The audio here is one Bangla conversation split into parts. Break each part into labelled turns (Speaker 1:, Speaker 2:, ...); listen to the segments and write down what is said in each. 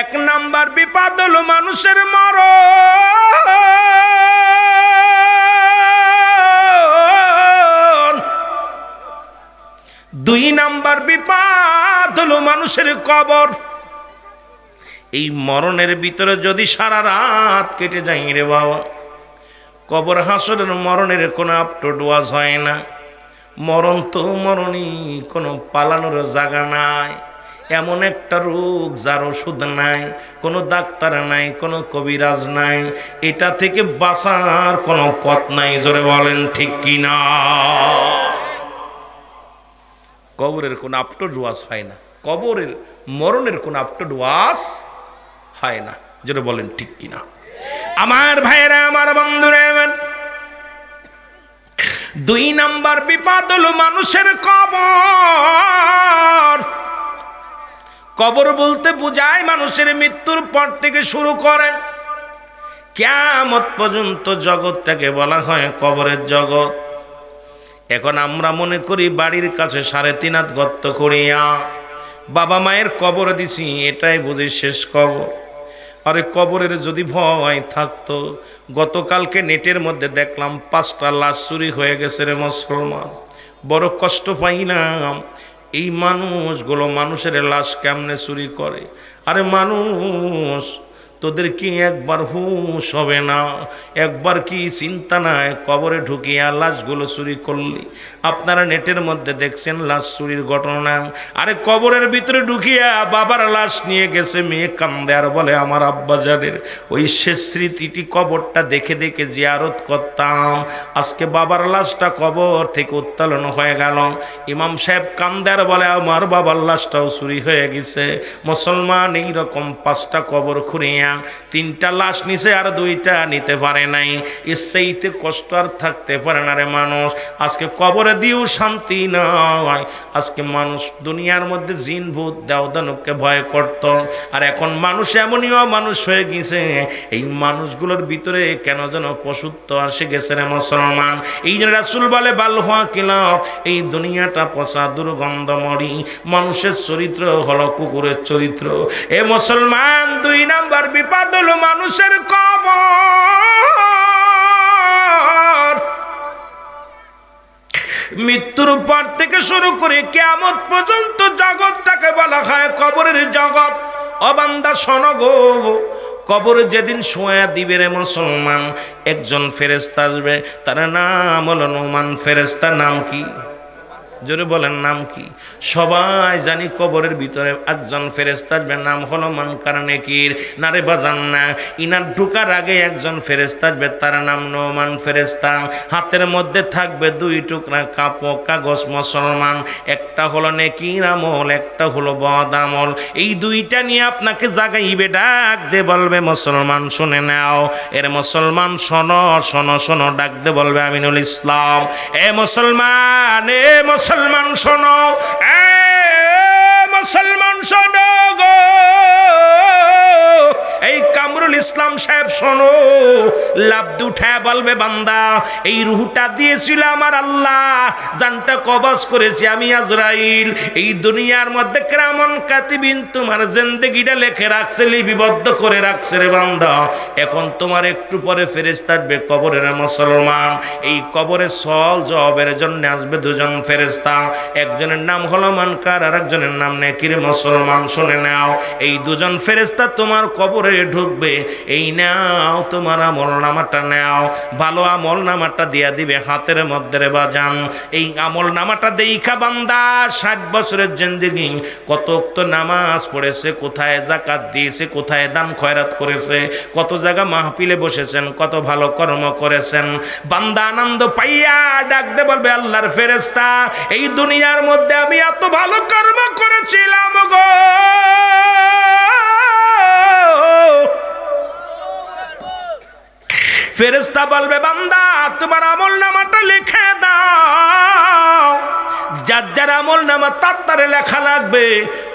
Speaker 1: এক নাম্বার বিপদ হলো মানুষের মরণ। দুই নাম্বার বিপদ হলো মানুষের কবর। এই মরণের ভিতরে যদি সারা রাত কেটে যায় রে বাবা, কবর হাসরের মরণের কোনো আপটোডোয়াজ হয় না। মরণ তো মরণই, কোনো পালানোর জায়গা নাই। এমন একটা রোগ যার ওষুধ নাই, কোনো ডাক্তার নাই, কোনো কবিরাজ নাই। এটা থেকে বাঁচার কোনো পথ নাই। জোরে বলেন ঠিক কি না? কবরের কোনো আপটোডোয়াজ হয় না, কবরের মরণের কোনো আপটোডোয়াজ হয় না। জোরে বলেন ঠিক কি না? আমার ভাইয়েরা, আমার বন্ধুরা, দুই নাম্বার বিপদ হলো মানুষের কবর। কবর বলতে বোঝায় মানুষের মৃত্যুর পর থেকে শুরু করে কিয়ামত পর্যন্ত জগৎটাকে বলা হয় কবরের জগৎ। এখন আমরা মনে করি বাড়ির কাছে 3.5 হাত গর্ত করিয়া বাবা মায়ের কবর দিছি, এটাই বুঝি শেষ কবর। আরে কবরের যদি ভয় থাকতো, গতকালকে নেটের মধ্যে দেখলাম 5টা লাশ চুরি হয়ে গেছে রে মুসলমান। বড় কষ্ট পাইলাম। এই মানুষগুলো মানুষের লাশ কেমনে চুরি করে? আরে মানুষ, তোদের কি একবার হুঁশ হবে না? একবার কি চিন্তা নাই কবরে ঢুকিয়া লাশগুলো চুরি করলি? আপনারা নেটের মধ্যে দেখছেন লাশ চুরির ঘটনা। আরে কবরের ভিতরে ঢুকিয়া বাবার লাশ নিয়ে গেছে, মেয়ে কান্দে আর বলে আমার আব্বাজানের ওই শেষ স্মৃতিটি কবরটা দেখে দেখে জিয়ারত করতাম। আজকে বাবার লাশটা কবর থেকে উত্তোলন হয়ে গেল। ইমাম সাহেব কান্দে আর বলে আমার বাবার লাশটাও চুরি হয়ে গেছে। মুসলমান এইরকম 5টা কবর খুঁড়িয়া 3টা লাশ নিছে, আর 2টা নিতে পারে নাই। ইচ্ছাইতে কষ্ট আর থাকতে পারে না রে মানুষ। আজকে কবরে দিয়েও শান্তি নয়। আজকে মানুষ দুনিয়ার মধ্যে জিন ভূত দেও দানবকে ভয় করত, আর এখন মানুষ এমনই মানুষ হয়ে গেছে। এই মানুষগুলোর ভিতরে কেন যেন পশুত্ব আসে গেছে রে মুসলমান। এই যে রাসূল বলে বাল হুয়া কিলাব, এই দুনিয়াটা পচা দুর্গন্ধময়ী। মানুষের চরিত্র হলো কুকুরের চরিত্র। এ মুসলমান, 2 নাম্বার বিপদ হলো মানুষের কবর। মৃত্যুর পর থেকে শুরু করে কিয়ামত পর্যন্ত জগৎটাকে বলা হয় কবরের জগৎ। ও বান্দা শোনো গো, কবরে যেদিন শোয়া দিবে রে মুসলমান, একজন ফেরেশতা আসবে, তার নাম হলো নুমান ফেরেশতা। নাম কি? জোরে বলেন নাম কি? সবাই জানি কবরের ভিতরে একজন ফেরেশতা আসবে, নাম হলো মুনকার নেকির। না রে বাজান না, ইনার ঢুকার আগে একজন ফেরেশতা আসবে, তার নাম নুমান ফেরেশতা। হাতের মধ্যে থাকবে 2 টুকরা কাগজ মুসলমান। একটা হলো নেকির আমল, একটা হলো বদ আমল। এই 2টা নিয়ে আপনাকে জাগাইবে, ডাক দে বলবে মুসলমান শুনে নাও। এর মুসলমান শোনো শোনো শোনো, ডাক দে বলবে আমিনুল ইসলাম। এ মুসলমান, এ মুসলমান শোনো, এ মুসলমান শোনো গো। এই কামরুল ইসলাম সাহেব শোনো, লাফ উঠায় বলবে বান্দা, এই রুহটা দিয়েছিল আমার আল্লাহ, জানটা কবজ করেছি আমি আজরাইল। এই দুনিয়ার মধ্যে কিরামান কাতিবিন তোমার জিন্দেগিটা লেখে রাখছে, লিপিবদ্ধ করে রাখছে রে বান্দা। এখন তোমার একটু পরে ফেরেশতা আসবে কবরের মুসলমান। এই কবরে সওয়াল জবাবের জন্য আসবে 2 জন ফেরেশতা। একজনের নাম হলো মুনকার, আর একজনের নাম নেকির। মুসলমান শুনে নাও, এই 2 জন ফেরেশতা তোমার কবরে ঢুকবে। এই নাও তোমার আমল নামাটা নাও। ভালো আমল নামাটা দিয়া দিবে হাতের মধ্যে রে বাজান। এই আমল নামাটা দেইখা বান্দা 60 বছরের জিন্দেগি কত ওয়াক্ত নামাজ পড়েছে, কোথায় যাকাত দিয়েছে, কোথায় দান খয়রাত করেছে, কত জায়গা মাহফিলে বসেছেন, কত ভালো কর্ম করেছেন। বান্দা আনন্দ পাইয়া ডাক দে বলবে আল্লাহর ফেরেশতা, এই দুনিয়ার মধ্যে আমি এত ভালো কর্ম করেছিলাম গো। ফেরেশতা বলবে বান্দা তোমার আমল নামাটা লিখে দাও। যার যার আমল নামা তার লেখা লাগবে,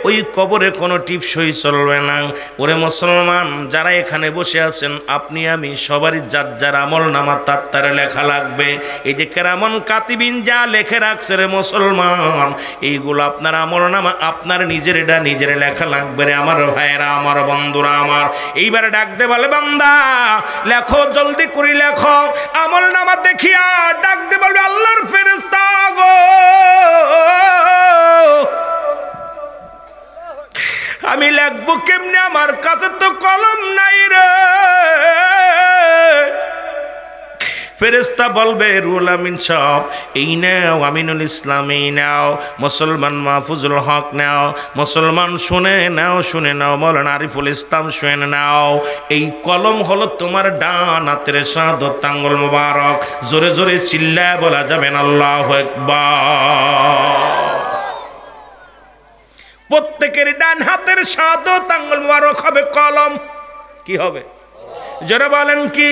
Speaker 1: ওই কবরে কোনো টিপসই চলবে না। ওরে মুসলমান, যারা এখানে বসে আছেন, আপনি আমি সবারই যার যার আমল নামা তার লেখা লাগবে। এই যে কেরামন কাতিবিন যা লেখে রাখছে রে মুসলমান, এইগুলো আপনার আমল নামা আপনার নিজের লেখা লাগবে রে আমার ভাইয়েরা, আমার বন্ধুরা আমার। এইবারে ডাক দে বলে, বান্দা লেখো, জলদি করে লেখো। আমল নামা দেখিয়া ডাক দে বলবে, আল্লাহর ফেরেশতা গো, আমি লিখবো কেমনে, আমার কাছে তো কলম নাই রে। ফেরেশতা বলবে, রুহুল আমিন সাহেব এই নাও, আমিনুল ইসলাম এই নাও, মুসলমান মাহফুজুল হক নাও, মুসলমান শুনে নাও, মৌলানা আরিফুল ইসলাম শুনে নাও। এই কলম হলো তোমার ডান হাতের শাহাদত আঙ্গুল মুবারক। জোরে জোরে চিল্লায় বলা যাবেন আল্লাহু আকবার। প্রত্যেকের ডান হাতের শাহাদত আঙ্গুল মুবারক হবে কলম। কি হবে? জোরে বলেন কি?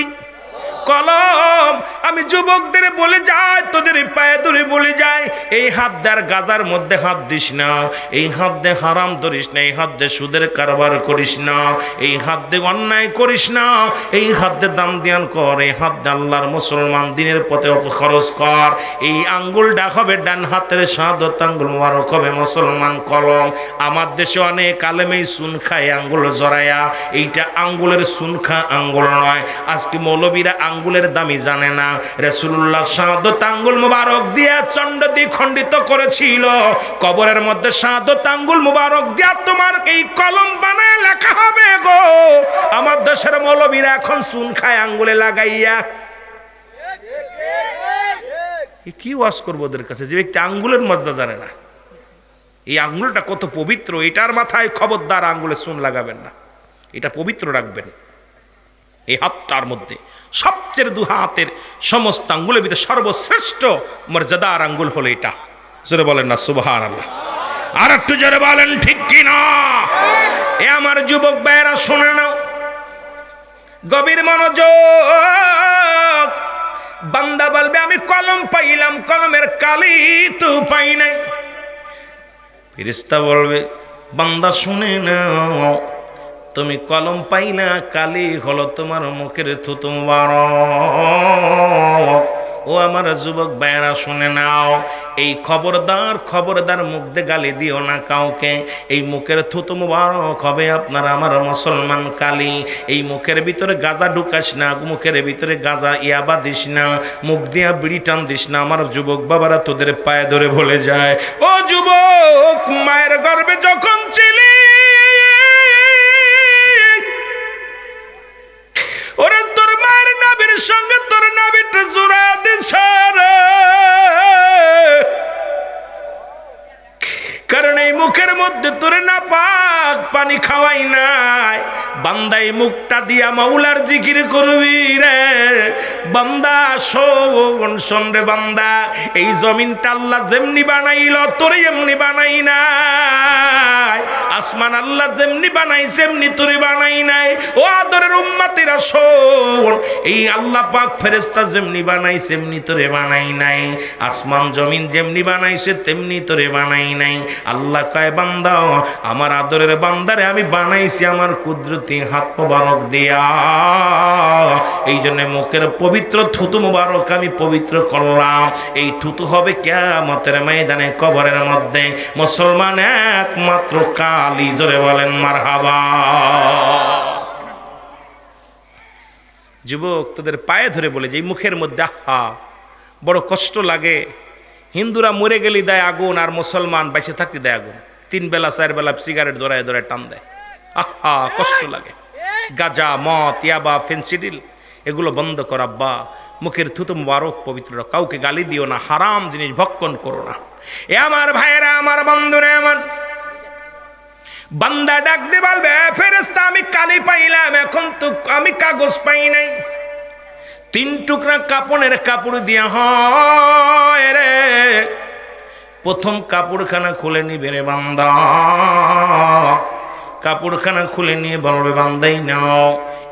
Speaker 1: কলম। আমি যুবকদের বলে যাই, তোদের পায়ে ধরে বলে যাই, এই হাত দেয়ার গাজার মধ্যে হাত দিস না, এই হাত দিয়ে হারাম ধরিস না, এই হাত দিয়ে সুদের কারবার করিস না, এই হাত দিয়ে অন্যায় করিস না, এই হাত দিয়ে দান দিয়ান কর, এই হাত দিয়ে আল্লাহর মুসলমান দিনের পথে খরচ কর। এই আঙ্গুলটা হবে ডান হাতের শাহাদত আঙ্গুল মুবারক হবে মুসলমান কলম। আমার দেশে অনেক আলেমেই সুন খায় আঙ্গুল জড়ায়া, এইটা আঙ্গুলের সুনখা আঙ্গুল নয়। আজকে মৌলবীরা আঙ্গুলের দামি জানে না। রাসূলুল্লাহ শাহাদত আঙ্গুল মুবারক দিয়া চন্ড দিয়ে খণ্ডিত করেছিল। কবরের মধ্যে শাহাদত আঙ্গুল মুবারক দিয়া তোমার এই কলম বানায় লেখা হবে গো। আমার দেশের মৌলবীরা এখন সুন খায় আঙ্গুলে লাগাইয়া। কি ওয়াজ করবো ওদের কাছে, যে ব্যক্তি আঙ্গুলের মজদা জানে না। এই আঙ্গুলটা কত পবিত্র, এটার মাথায় খবরদার আঙ্গুলে সুন লাগাবেন না, এটা পবিত্র রাখবেন। এই হাতটার মধ্যে সবচেয়ে দু হাতের সমস্ত আঙ্গুলের ভিতরে সর্বশ্রেষ্ঠ মর্যাদার আঙ্গুল হলো এটা। জোরে বলেন না সুবহানাল্লাহ। আর একটু জোরে বলেন ঠিক কি না? এ আমার যুবক ভাইয়েরা শুনে নাও, গভীর মনোযোগ। বান্দা বলবে, আমি কলম পাইলাম, কলমের কালি তো পাই নাই। ফেরেশতা বলবে, বান্দা শুনে নাও, তুমি কলম পাইলা, কালি হলো তোমার মুখের থুতু মুবারক। ও আমার যুবক ভাইয়েরা শুনে নাও, এই খবরদার মুখ দিয়ে গালি দিও না কাউকে। এই মুখের থুতু মুবারক হবে আপনার আমার মুসলমান কালি। এই মুখের ভিতরে গাঁজা ঢুকাস না, মুখের ভিতরে গাঁজা ইয়াবা দিস না, মুখ দিয়া বিড়ি টান দিস না। আমার যুবক বাবারা তোদের পায়ে ধরে বলে যায়, ও যুবক, মায়ের গর্ভে যখন ছিলি, ওরে তোর মায়ের নাভির সঙ্গে তোর নাভিটা জোড়া দিছে রে। কারণ এই মুখের মধ্যে তোরে নাপাক পানি খাওয়াই নাই। বান্দা এই মুখটা দিয়া মাওলার জিকির করবি রে। বান্দা শোন রে বান্দা, এই জমিনটা আল্লাহ যেমনি বানাইল তোরে এমনি বানাই নাই। আসমান আল্লাহ যেমনি বানাইছে এমনি তোরে বানাই নাই। ও আদরের উম্মতেরা শোন, এই আল্লাহ পাক ফেরেশতা যেমনি বানাইছে এমনি তোরে বানাই নাই। আসমান জমিন যেমনি বানাইছে তেমনি তোরে বানাই নাই। আল্লাহ কয়, বান্দা আমার আদরের বান্দারে আমি বানাইছি আমার কুদরতি হাত মোবারক দিয়া। এই জন্য মুখের পবিত্র থুতু মোবারক আমি পবিত্র করলাম। এই থুতু হবে কিয়ামতের ময়দানে কবরের মধ্যে মুসলমান একমাত্র কালি। জোরে বলেন মারহাবা। যুবক, তোদের পায়ে ধরে বলে যে এই মুখের মধ্যে আহা বড় কষ্ট লাগে। হিন্দুরা মরে গেলে দেয় আগুন, আর মুসলমান বেঁচে থাকতে দেয় আগুন। 3 বেলা 4 বেলা সিগারেট ধরায় টান দেয়। আহা কষ্ট লাগে। গাঁজা, মদ, ইয়াবা, ফেন্সিডিল এগুলো বন্ধ কর আব্বা। মুখের থুতু মুবারক পবিত্র, কাউকে গালি দিও না, হারাম জিনিস ভক্ষণ করো না। এ আমার ভাইয়েরা, আমার বন্ধুরা, আমার বান্দা ডাক দিয়ে বলবে, ফেরেশতা আমি কালি পাইলাম, এখন তো আমি কাগজ পাই নাই। 3 টুকরা কাপড়ের কাপড় দিয়া হয় রে। প্রথম কাপড়খানা খুলে নিবে রে বান্দা। কাপড়খানা খুলে নিয়ে বলবে, বান্দাই নাও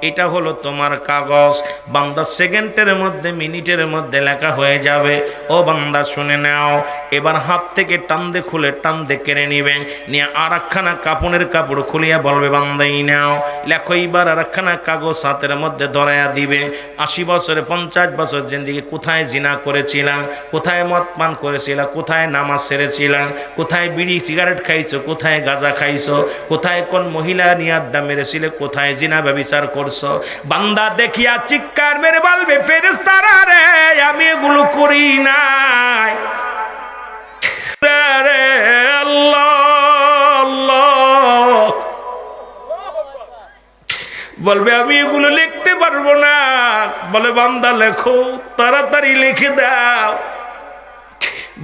Speaker 1: এটা হলো তোমার কাগজ। বান্দা সেকেন্ডের মধ্যে মিনিটের মধ্যে লেখা হয়ে যাবে। ও বান্দা শুনে নাও, এবার হাত থেকে টান দে, খুলে টান দে কেড়ে নিবে, নিয়ে আর একখানা কাপড়ের কাপড় খুলিয়া বলবে বান্দাই নাও লেখো। এইবার আর একখানা কাগজ হাতের মধ্যে ধরাইয়া দিবে। 80 বছরে 50 বছর জিন্দিগি কোথায় জিনা করেছিলাম, কোথায় মদ পান করেছিলাম, কোথায় নামাজ ছেড়েছিলাম, কোথায় বিড়ি সিগারেট খাইছো, কোথায় গাঁজা খাইছো, কোথায় কোন মহিলা নিয়ে আড্ডা মেরেছিলে, কোথায় জিনা ব্যভিচার করছো। বান্দা দেখিয়া চিৎকার মেরে বলবে ফেরেশতারা রে আমি এগুলো করি নাই। রে আল্লাহ আল্লাহ বলবে আমি এগুলো লিখতে পারবো না। বলে বান্দা লেখো, তাড়াতাড়ি লিখে দাও।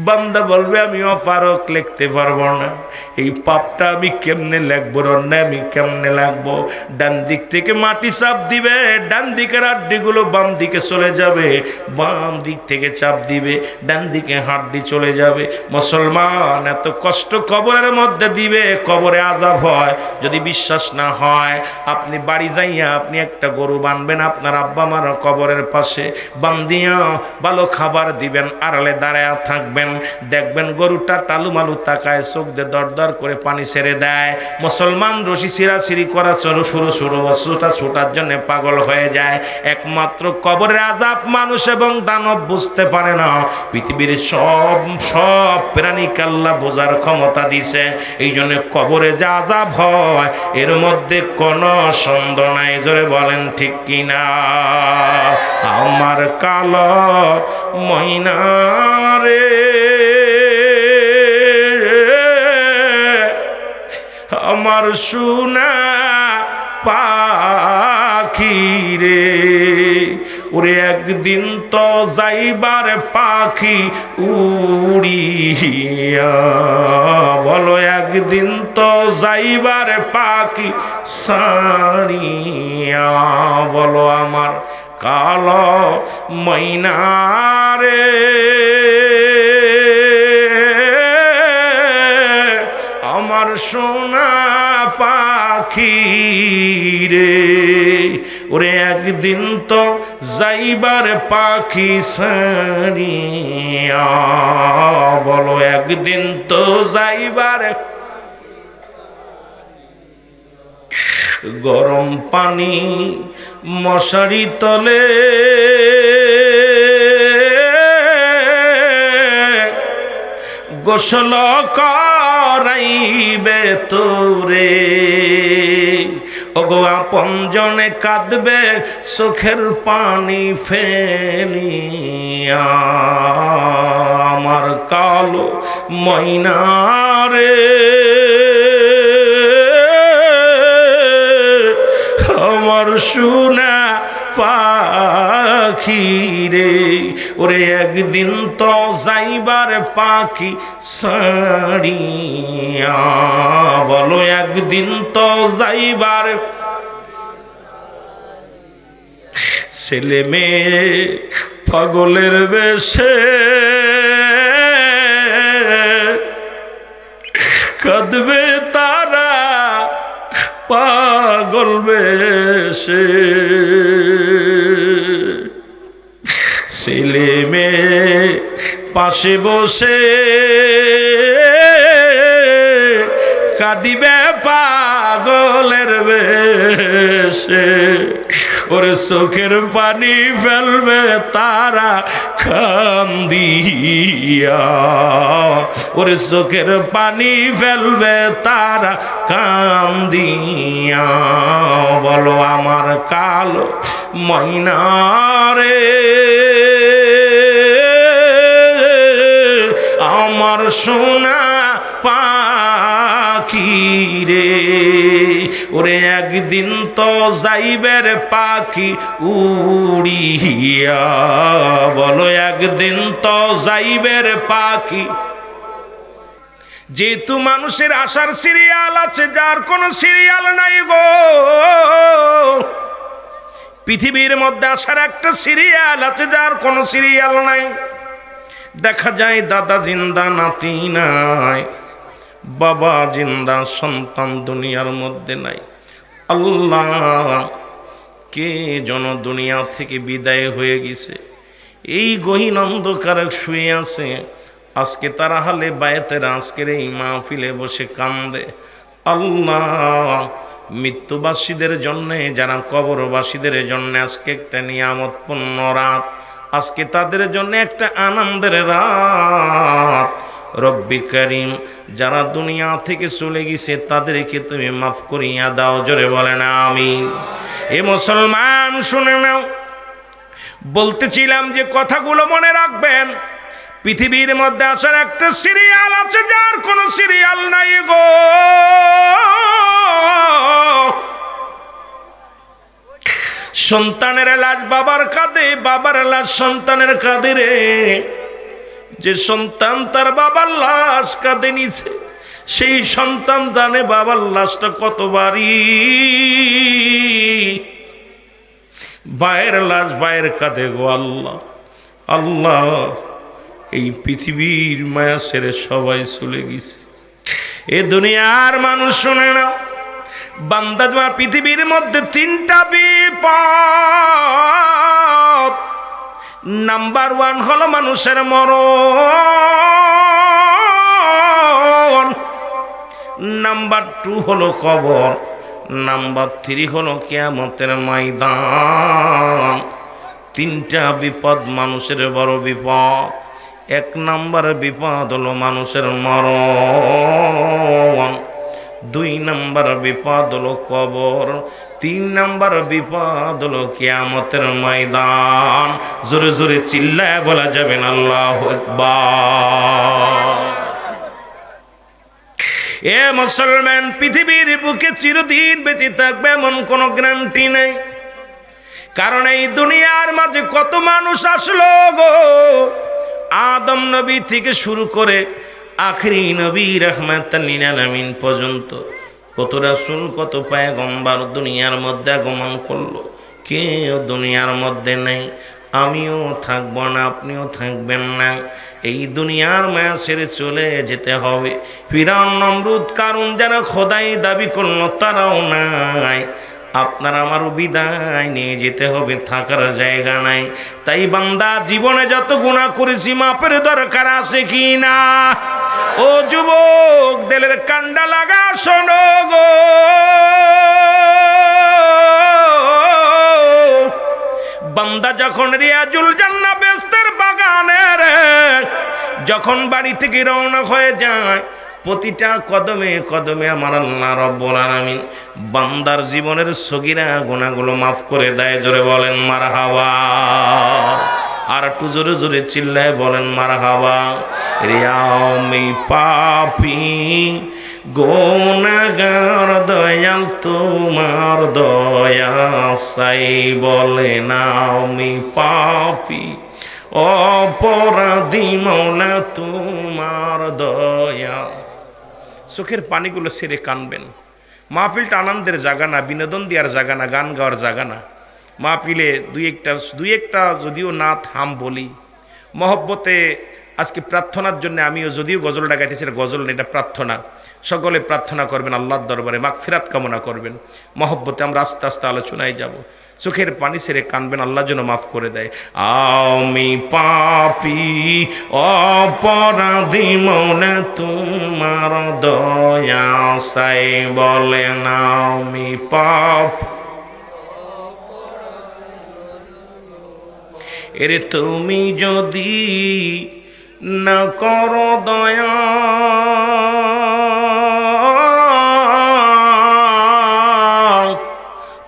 Speaker 1: বান্দা বলবে আমি অপারক, লিখতে পারবো না। এই পাপটা আমি কেমনে লিখবো, অন্যায় আমি কেমনে লাগবো। ডান দিক থেকে মাটি চাপ দিবে, ডান দিকের হাড্ডিগুলো বাম দিকে চলে যাবে, বাম দিক থেকে চাপ দিবে, ডান দিকে হাড্ডি চলে যাবে। মুসলমান এত কষ্ট কবরের মধ্যে দিবে, কবরে আযাব হয়। যদি বিশ্বাস না হয় আপনি বাড়ি যাইয়া আপনি একটা গরু বানবেন, আপনার আব্বা মার কবরের পাশে বান্ধিয়া ভালো খাবার দিবেন, আড়ালে দাঁড়ায় থাকবেন, দেখবেন গরুটা টালু মালু তাকায়, চোখ দিয়ে দরদর করে পানি ছেড়ে দেয়। মুসলমান রশি ছিঁড়াছিঁড়ি করা শুরু ছোটার জন্য পাগল হয়ে যায়। একমাত্র কবরের আযাব মানুষ এবং দানব বুঝতে পারে না। পৃথিবীর সব প্রাণীকে আল্লাহ বোঝার ক্ষমতা দিছে। এই জন্য কবরে যে আযাব হয় এর মধ্যে কোনো সন্দেহ নাই। জোরে বলেন ঠিক কিনা? আমার কালো ময়না রে আমার সোনা পাখি রে, ওরে একদিন তো যাইবার পাখি উড়িয়া, বলো একদিন তো যাইবার পাখি সারিয়া, বলো আমার কালো ময়না রে আমার সোনা পাখি রে, ওরে একদিন তো যাইবার পাখি সারিয়া, বলো একদিন তো যাইবার। গরম পানি মশারি তলে গোসল করাইবে তোরে, ওগো আপনজনে কাঁদবে চোখের পানি ফেলিয়া, আমার কালো ময়না রে আমার সোনা পাখি রে, ওরে একদিন তো যাইবার পাখি সারিয়া, বলো একদিন তো যাইবার। ছেলে মেয়ে পাগলের বেশে কাঁদবে তারা পাগল বেশে, ছেলে মেয়ে পাশে বসে কাঁদিবে পাগলের বেশে, ওরে চোখের পানি ফেলবে তারা কান্দিয়া, ওরে চোখের পানি ফেলবে তারা কান্দিয়া, বলো আমার কালো ময়না রে আমার সোনা পাখি রে, ওরে একদিন তো যাইবের পাখি উড়িয়া, বলো একদিন তো যাইবের পাখি। যেহেতু মানুষের আশার সিরিয়াল আছে, যার কোনো সিরিয়াল নাই গো। পৃথিবীর মধ্যে আসার একটা সিরিয়াল আছে, যার কোনো সিরিয়াল নাই। দেখা যায় দাদা জিন্দা, নাতি নাই, বাবা জিন্দা, সন্তান দুনিয়ার মধ্যে নাই। আল্লাহ কে যেন দুনিয়া থেকে বিদায় হয়ে গেছে, এই গহীন অন্ধকারে শুয়ে আছে। আজকে তারা হালে বায়াতের আজকের এই মাহফিলে বসে কান্দে। আল্লাহ, মৃত্যুবাসীদের জন্যে, যারা কবরবাসীদের জন্য আজকে একটা নিয়ামতপূর্ণ রাত, আজকে তাদের জন্য একটা আনন্দের রাত। রব্বি করিম, যারা দুনিয়া থেকে চলে গেছে তাদেরকে তুমি মাফ করিয়া দাও, জোরে বলেন আমিন। এ মুসলমান শুনে নাও, বলতেছিলাম যে কথাগুলো মনে রাখবেন। পৃথিবীর মধ্যে আসার একটা সিরিয়াল আছে, যার কোনো সিরিয়াল নাই গো। সন্তানের লাশ বাবার কাঁধে, বাবার লাশ সন্তানের কাঁধে রে। যে সন্তান তার বাবার লাশ কাঁধে নিছে, সেই সন্তান জানে বাবার লাশটা কত ভারী। ভাইয়ের লাশ ভাইয়ের কাঁধে গো। আল্লাহ আল্লাহ, এই পৃথিবীর মায়া ছেড়ে সবাই চলে গেছে। এ দুনিয়ার মানুষ শুনে না, বান্দা তোমার পৃথিবীর মধ্যে তিনটা বিপদ। নাম্বার 1 হলো মানুষের মরণ, নাম্বার 2 হলো কবর, নাম্বার 3 হলো কিয়ামতের ময়দান। তিনটা বিপদ মানুষের বড় বিপদ। 1 নাম্বার বিপদ হলো মানুষের মরণ, 2 নাম্বার বিপদ হলো কবর, 3 নাম্বার বিপদ হলো কিয়ামতের ময়দান। জোরে জোরে চিল্লায় বলা যাবে না আল্লাহু আকবার। এ মুসলমান, পৃথিবীর বুকে চিরদিন বেঁচে থাকবে এমন কোনো গ্যারান্টি নেই। কারণ এই দুনিয়ার মাঝে কত মানুষ আসলো গো। আদম নবী থেকে শুরু করে আখরি নবী রাহমাতাল লিল আলামিন পর্যন্ত কত রাসূল, কত পয়গম্বর দুনিয়ার মধ্যে আগমন করলো। কেউ দুনিয়ার মধ্যে নেই। আমিও থাকবো না, আপনিও থাকবেন না। এই দুনিয়ার মায়া ছেড়ে চলে যেতে হবে। ফিরআউন, নমরুদ, কারুন যারা খোদাই দাবি করলো তারাও নাই। আপনার আমারও বিদায় নিয়ে যেতে হবে, থাকার জায়গা নাই। তাই বান্দা, জীবনে যত গুনাহ করেছি মাপের দরকার আছে কি না? ও যুবক, দিলের কান্ডা লাগা শোনো গো। বান্দা যখন রিয়াজুল জান্নাহ বেহেশতের বাগানের যখন বাড়ি থেকে রওনা হয়ে যায়, প্রতিটা কদমে কদমে আমার আল্লাহ রাব্বুল আলামিন বান্দার জীবনের সগীরা গুনাহগুলো মাফ করে দেয়। জোরে বলেন মারহাবা। আর একটু জোরে জোরে চিল্লায় বলেন মারহাবা। রিয়ামি পাপি গুনাহগার দয়াল তোমার দয়া চাই, বলে না আমি পাপি অপরাধী মওলা তোমার দয়া। চোখের পানিগুলো ছেড়ে কানবেন। মাহফিলটা আনন্দের জায়গা না, বিনোদন দেওয়ার জায়গা না, গান গাওয়ার জায়গা না। মাহফিলে দুই একটা যদিও নাত হাম বলি মহব্বতে। আজকে প্রার্থনার জন্য আমিও যদিও গজলটা গাইতেছি, গজল না, এটা প্রার্থনা। সকলে প্রার্থনা করবেন আল্লাহর দরবারে, মাগফিরাত কামনা করবেন। মহব্বতে আমরা আস্তে আস্তে আলোচনায় যাব। চোখের পানি ছেড়ে কানবেন, আল্লাহ যেন মাফ করে দেয়। আমি পাপী অপরাধী মওলা তোমার দয়া চাই, বলেন আমি পাপী। এরে তুমি যদি না করো দয়া,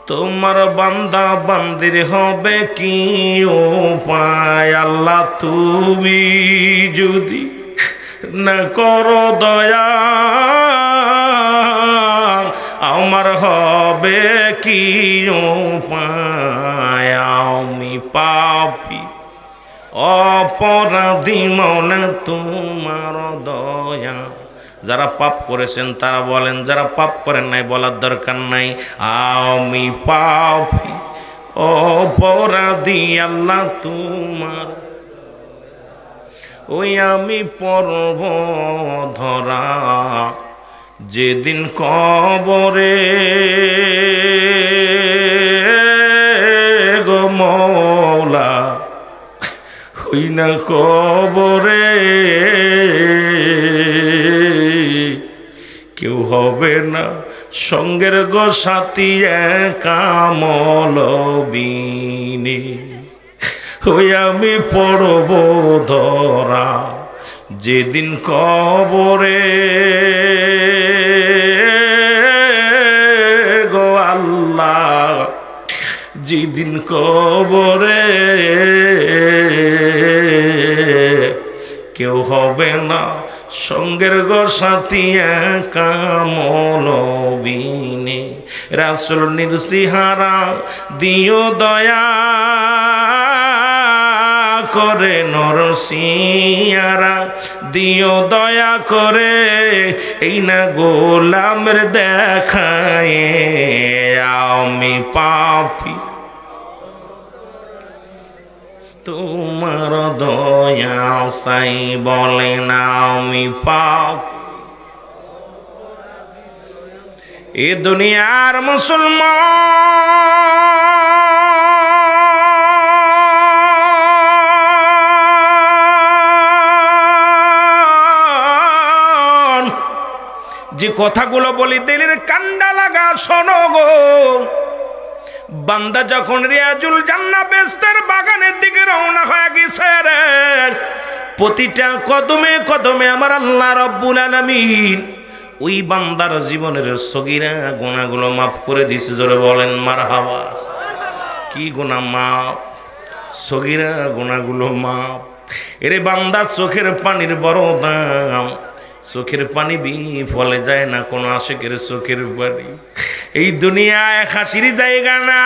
Speaker 1: তোমার বান্দা বান্দির হবে কি উপায়? আল্লাহ তুমি যদি না করো দয়া, আমার হবে কি উপায়? আমি পাপী অপরাধী মওলা তোমার দয়া। যারা পাপ করেছেন তারা বলেন, যারা পাপ করেন নাই বলার দরকার নাই। আমি পাপী অপরাধী আল্লাহ তোমার। ওই আমি পর্ব ধরা যেদিন কবরে না কবরে কেউ হবে না সঙ্গের গো সাথী কামলবিনী ওই আমি পড়ব ধরা যেদিন কবরে গো আল্লাহ যেদিন কবরে কেউ হবে না সঙ্গের গো সাথী কামলবিনী রাসূল নির্সিহারা দিও দয়া করে নরসিয়ারা দিও দয়া করে এই না গোলামের দেখায় আমি পাপী তোমার দয়া সাই বলে না আমি পাপ এ দুনিয়ার মুসলমান যে কথাগুলো বলি দিলের কান্ডা লাগা শোনো গো বান্দা যখন রিয়াজুল জান্নাহ বেহেশতের বাগানের দিকে রওনা হয়ে গেছে রে প্রতিটা কদমে কদমে আমার আল্লাহ রাব্বুল আলামিন ওই বান্দার জীবনের সগীরা গুনাহগুলো মাফ করে দিয়েছে জোরে বলেন মারহাবা কি গুনাহ মাফ সগীরা গুনাহগুলো মাফ এরে বান্দা চোখের পানির বড় দাম চোখের পানি ফলে যায় না কোনো আশিকের চোখের পানি এই দুনিয়া এক হাসির জায়গা না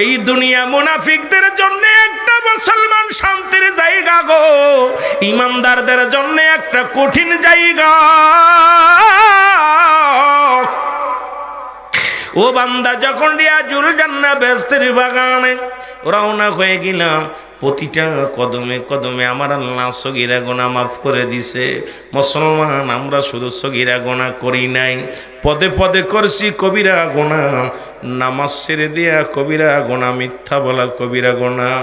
Speaker 1: এই দুনিয়া মুনাফিকদের জন্য একটা মুসলমান শান্তির জায়গা গো ইমানদারদের জন্য একটা কঠিন জায়গা ও বান্দা যখন রিয়াজুল জান্নাহ বেহেশতের বাগানে রওনা হয়ে গেলাম প্রতিটা কদমে কদমে আমার আল্লাহ সগীরা গুনাহ মাফ করে দিছে মুসলমান আমরা শুধু সগীরা গুনাহ করি নাই পদে পদে করছি কবিরা গুনাহ নামাজ ছেড়ে দেয়া কবিরা গুনাহ মিথ্যা বলা কবিরা গুনাহ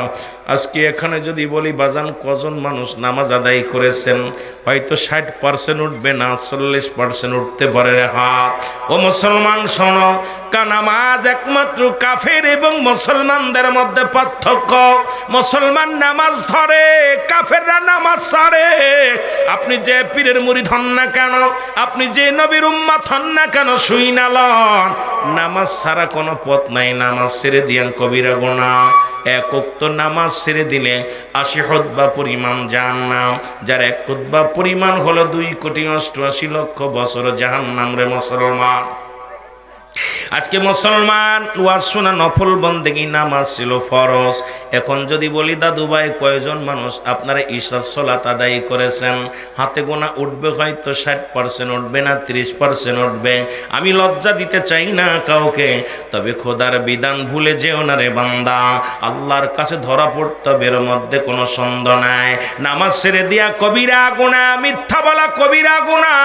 Speaker 1: আজকে এখানে যদি বলি বাজান কজন মানুষ নামাজ আদায় করেছেন হয়তো 60% উঠবে না 40% উঠতে পারে হাত ও মুসলমান শোনো নামাজ একমাত্র কাফের এবং মুসলমানদের মধ্যে পার্থক্য মুসলমান নামাজ ধরে কাফেররা নামাজ ছাড়ে আপনি যে পীরের মুরিদ হন না কেন আপনি যে নবীর উম্মত হন না কেন শুই না লন নামাজ ছাড়া কোনো পথ নাই নামাজ ছেড়ে দিয়া কবিরা গুনাহ এক ওয়াক্ত নামাজ ছেড়ে দিলে 80 খুতবা পরিমাণ জাহান্নাম যার এক খুতবা পরিমাণ হলো 2,88,00,000 বছর জাহান্নাম রে মুসলমান আজকে মুসলমান ওয়াজ শোনা নফল বন্দেগী নামাজ ছিল ফরজ এখন যদি বলি দাদু ভাই কয়জন মানুষ আপনারা ইশার সালাত আদায় করেছেন হাতে গোনা উঠবে হয়তো 60% উঠবে না 30% উঠবে আমি লজ্জা দিতে চাই না কাউকে তবে খোদার বিধান ভুলে যেও না রে বান্দা আল্লাহর কাছে ধরা পড়তে বের মধ্যে কোনো সন্দেহ নাই নামাজ ছেড়ে দিয়া কবিরা গুনাহ মিথ্যা বলা কবিরা গুনাহ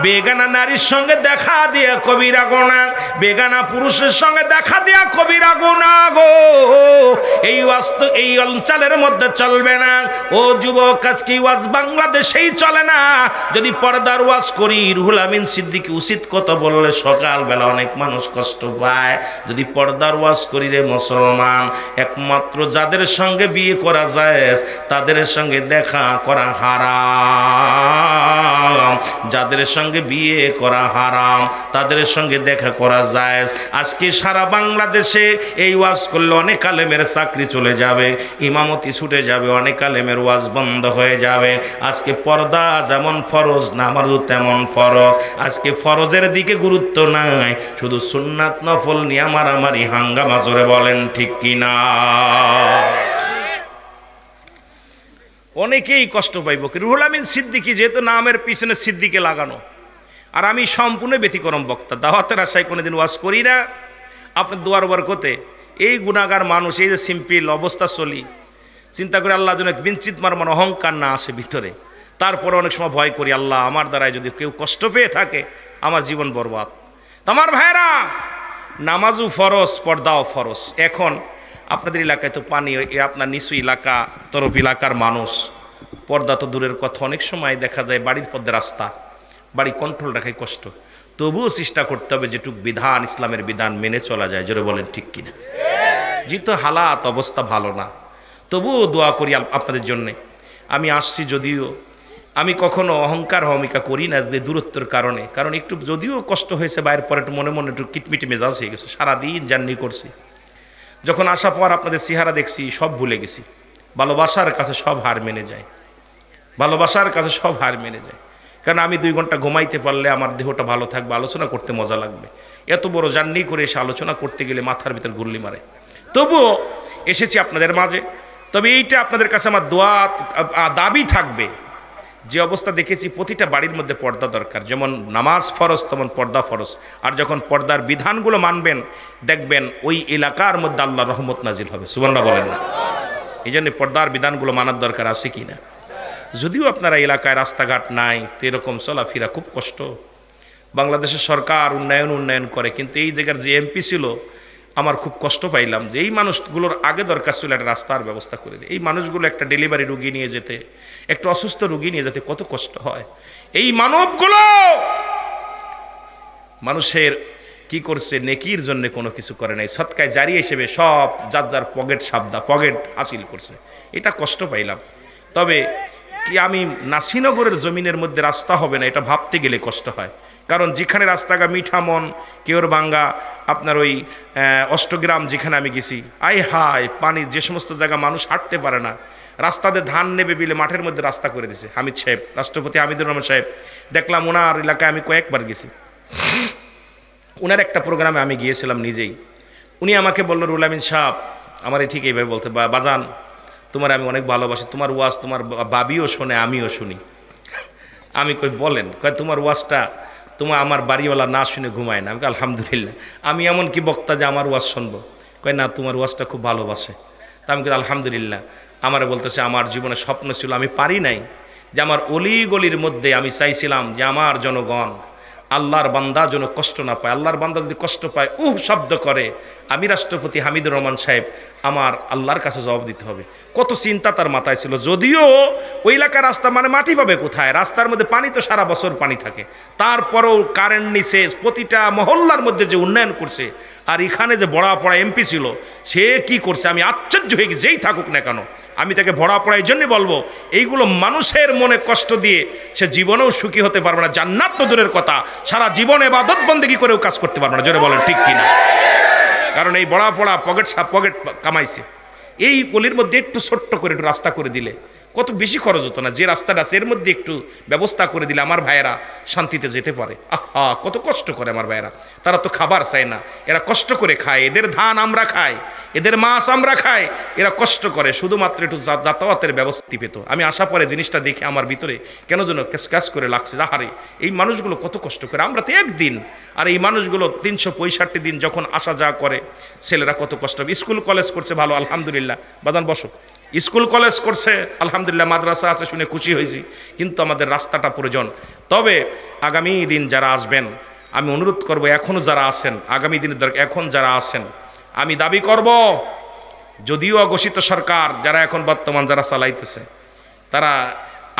Speaker 1: বেগানা নারীর সঙ্গে দেখা দিয়া কবিরা গুনাহ বেগানা পুরুষের সঙ্গে দেখা দেয়া কবিরা গুনাহ গো এই ওয়াজ তো এই অঞ্চলের মধ্যে চলবে না ও যুবক আজকে ওয়াজ বাংলাদেশেই চলে না যদি পর্দার ওয়াজ করি রুহুল আমিন সিদ্দিকী উচিত কথা বললে সকালবেলা অনেক মানুষ কষ্ট পায় যদি পর্দার ওয়াজ করি রে মুসলমান একমাত্র যাদের সঙ্গে বিয়ে করা যায় তাদের সঙ্গে দেখা করা হারাম যাদের সঙ্গে বিয়ে করা হারাম তাদের সঙ্গে দেখা করা যায় আজকে সারা বাংলাদেশে এই ওয়াজ করলে অনেক আলেমের চাকরি চলে যাবে ইমামতি ছুটে যাবে অনেক আলেমের ওয়াজ বন্ধ হয়ে যাবে আজকে পর্দা যেমন ফরজ নামাজও তেমন ফরজ আজকে ফরজের দিকে গুরুত্ব নাই শুধু সুন্নাত নফল নিয়ে মারামারি হাঙ্গামা জোরে বলেন ঠিক কিনা অনেকেই কষ্ট পাইব রুহুল আমিন সিদ্দিকী যেহেতু নামের পিছনে সিদ্দিকে লাগানো আর আমি সম্পূর্ণ ব্যতিক্রম বক্তা দাওয়াতের আশায় কোনোদিন ওয়াজ করি না আপনার দুয়ার বরকতে এই গুনাহগার মানুষ এই যে সিম্পল অবস্থা চলি চিন্তা করে আল্লাহ যেন বিঞ্চিত মারমান অহংকার না আসে ভিতরে তারপরে অনেক সময় ভয় করি আল্লাহ আমার দ্বারাই যদি কেউ কষ্ট পেয়ে থাকে আমার জীবন বরবাদ তোমার ভাইরা নামাজও ফরজ পর্দাও ফরজ এখন আপনাদের এলাকায় তো পানি, আপনার নিচু এলাকা, তরফ এলাকার মানুষ, পর্দা তো দূরের কথা, অনেক সময় দেখা যায় বাড়ির পর্দা রাস্তা, বাড়ি কন্ট্রোল রাখাই কষ্ট। তবুও চেষ্টা করতে হবে যেটুক বিধান, ইসলামের বিধান মেনে চলা যায়। জোরে বলেন ঠিক কিনা? যেহেতু হালাত অবস্থা ভালো না, তবুও দোয়া করি আপনাদের জন্যে। আমি আসছি, যদিও আমি কখনো অহংকার হমিকা করি না যে দূরত্বের কারণে, কারণ একটু যদিও কষ্ট হয়েছে বাইরের পরে একটু মনে মনে একটু কিটমিটি মেজাজ হয়ে গেছে। সারাদিন জার্নি করছি, যখন আসা পর আপনাদের চেহারা দেখছি সব ভুলে গেছি। ভালোবাসার কাছে সব হার মেনে যায়, ভালোবাসার কাছে সব হার মেনে যায়। কারণ আমি 2 ঘন্টা ঘুমাইতে পারলে আমার দেহটা ভালো থাকবে, আলোচনা করতে মজা লাগবে। এত বড় জার্নি করে এসে আলোচনা করতে গেলে মাথার ভিতর গুল্লি মারে। তবুও এসেছি আপনাদের মাঝে। তবে এইটা আপনাদের কাছে আমার দোয়া দাবি থাকবে, যে অবস্থা দেখেছি প্রতিটা বাড়ির মধ্যে পর্দা দরকার। যেমন নামাজ ফরজ, তেমন পর্দা ফরজ। আর যখন পর্দার বিধানগুলো মানবেন, দেখবেন ওই এলাকার মধ্যে আল্লাহর রহমত নাজিল হবে। সুবহানাল্লাহ বলেন না? এই জন্য পর্দার বিধানগুলো মানার দরকার আছে কি না? যদিও আপনারা এলাকায় রাস্তাঘাট নাই, তো এরকম চলাফেরা খুব কষ্ট। বাংলাদেশের সরকার উন্নয়ন করে, কিন্তু এই জায়গার যে এমপি ছিল, আমার খুব কষ্ট পাইলাম যে এই মানুষগুলোর আগে দরকার ছিল একটা রাস্তার ব্যবস্থা করে দিই। এই মানুষগুলো একটা ডেলিভারি রুগী নিয়ে যেতে, একটু অসুস্থ রুগী নিয়ে যেতে কত কষ্ট হয়। এই মানবগুলো মানুষের কি করছে, নেকির জন্য কোনো কিছু করে নাই, সৎকায় জারি হিসেবে সব যার যার পকেট হাসিল করছে। এটা কষ্ট পাইলাম। তবে কি আমি নাসিনগরের জমিনের মধ্যে রাস্তা হবে না এটা ভাবতে গেলে কষ্ট হয়। কারণ যেখানে রাস্তাঘাট মিঠামন, কেওরবাঙ্গা, আপনার ওই অষ্টগ্রাম যেখানে আমি গেছি, হায় পানি, যে সমস্ত জায়গা মানুষ হাঁটতে পারে না, রাস্তাতে ধান নেবে বিলে মাঠের মধ্যে রাস্তা করে দিছে হামিদ সাহেব, রাষ্ট্রপতি হামিদুর রহমান সাহেব। দেখলাম ওনার এলাকায় আমি কয়েকবার গেছি। ওনার একটা প্রোগ্রামে আমি গিয়েছিলাম নিজেই। উনি আমাকে বলল, রুহুল আমিন সাহেব, আমার ঠিক এইভাবে বলতে, বাজান তোমার আমি অনেক ভালোবাসি, তোমার ওয়াজ তোমার বাবিও শোনে, আমিও শুনি। আমি কই বলেন? কয় তোমার ওয়াজটা আমার বাড়িওয়ালা না শুনে ঘুমায় না। আমি আলহামদুলিল্লাহ, আমি এমন কি বক্তা যে আমার ওয়াজ শুনবো? কয় না, তোমার ওয়াজটা খুব ভালোবাসে। তা আমি কই আলহামদুলিল্লাহ। আমার বলতেছে আমার জীবনে স্বপ্ন ছিল, আমি পারি নাই, যে আমার অলি গলির মধ্যে আমি চাইছিলাম যে আমার জনগণ, আল্লাহর বান্দা যেন কষ্ট না পায়। আল্লাহর বান্দা যদি কষ্ট পায়, শব্দ করে, আমি রাষ্ট্রপতি হামিদুর রহমান সাহেব আমার আল্লাহর কাছে জবাব দিতে হবে। কত চিন্তা তার মাথায় ছিল। যদিও ওই এলাকার রাস্তা মানে মাটি পাবে কোথায়, রাস্তার মধ্যে পানি তো সারা বছর পানি থাকে, তারপরেও কারেন্ট নিচে প্রতিটা মহল্লার মধ্যে যে উন্নয়ন করছে। আর এখানে যে বড়া পড়া এমপি ছিল, সে কি করছে আমি আশ্চর্য হয়ে গেছি। যেই থাকুক না কেন, আমি তাকে ভরা পড়া এই জন্যই বলবো, এইগুলো মানুষের মনে কষ্ট দিয়ে সে জীবনেও সুখী হতে পারবে না। জান্নাত তো দূরের কথা, সারা জীবনে ইবাদত বন্দেগী করেও কাজ করতে পারবে না। জোরে বলেন ঠিক কিনা? কারণ এই বড়া পড়া পকেট কামাইছে। এই পলির মধ্যে একটু ছোট্ট করে একটু রাস্তা করে দিলে কত বেশি খরচ হতো না। যে রাস্তাটা আছে এর মধ্যে একটু ব্যবস্থা করে দিলে আমার ভাইয়েরা শান্তিতে যেতে পারে। কত কষ্ট করে আমার ভাইয়েরা, তারা তো খাবার চায় না, এরা কষ্ট করে খায়। এদের ধান আমরা খাই, এদের মাছ আমরা খাই, এরা কষ্ট করে শুধুমাত্র একটু যাতায়াতের ব্যবস্থা পেত। আমি আসা পরে জিনিসটা দেখে আমার ভিতরে কেন যেন ক্যাশ করে লাগছে। আহারে, এই মানুষগুলো কত কষ্ট করে, আমরা তো একদিন, আর এই মানুষগুলো 365 দিন যখন আসা যাওয়া করে, ছেলেরা কত কষ্ট। স্কুল কলেজ করছে ভালো, আলহামদুলিল্লাহ। বাদান বসো। স্কুল কলেজ করছে আলহামদুলিল্লাহ, মাদ্রাসা আছে শুনে খুশি হয়েছি, কিন্তু আমাদের রাস্তাটা প্রয়োজন। তবে আগামী দিন যারা আসবেন, আমি অনুরোধ করব, এখনও যারা আছেন, আগামী দিনের দরকার, এখন যারা আছেন, আমি দাবি করব, যদিও ঘোষিত সরকার যারা এখন বর্তমান যারা চালাইতেছে, তারা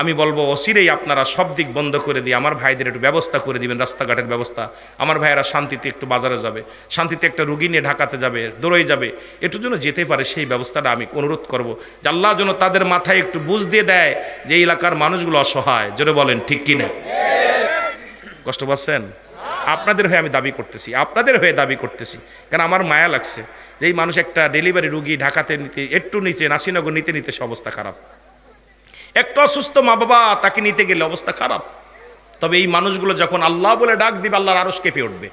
Speaker 1: আমি বলবো অচিরেই আপনারা সব দিক বন্ধ করে দিয়ে আমার ভাইদের একটু ব্যবস্থা করে দিবেন, রাস্তাঘাটের ব্যবস্থা। আমার ভাইয়েরা শান্তিতে একটু বাজারে যাবে, শান্তিতে একটা রুগী নিয়ে ঢাকাতে যাবে, দৌড়ে যাবে, একটুর জন্য যেতে পারে, সেই ব্যবস্থাটা আমি অনুরোধ করব যে আল্লাহ যেন তাদের মাথায় একটু বুঝ দিয়ে দেয় যে এই এলাকার মানুষগুলো অসহায়। জোরে বলেন ঠিক কিনা? কষ্ট পাচ্ছেন? আপনাদের হয়ে আমি দাবি করতেছি, আপনাদের হয়ে দাবি করতেছি, কারণ আমার মায়া লাগছে যে এই মানুষ একটা ডেলিভারি রুগী ঢাকাতে নিতে, একটু নিচে নাসিনগর নিতে সে অবস্থা খারাপ। একটা অসুস্থ মা বাবা তাকে নিতে গেলে অবস্থা খারাপ। তবে এই মানুষগুলো যখন আল্লাহ বলে ডাক দিবে, আল্লাহর আরশ কেঁপে উঠবে।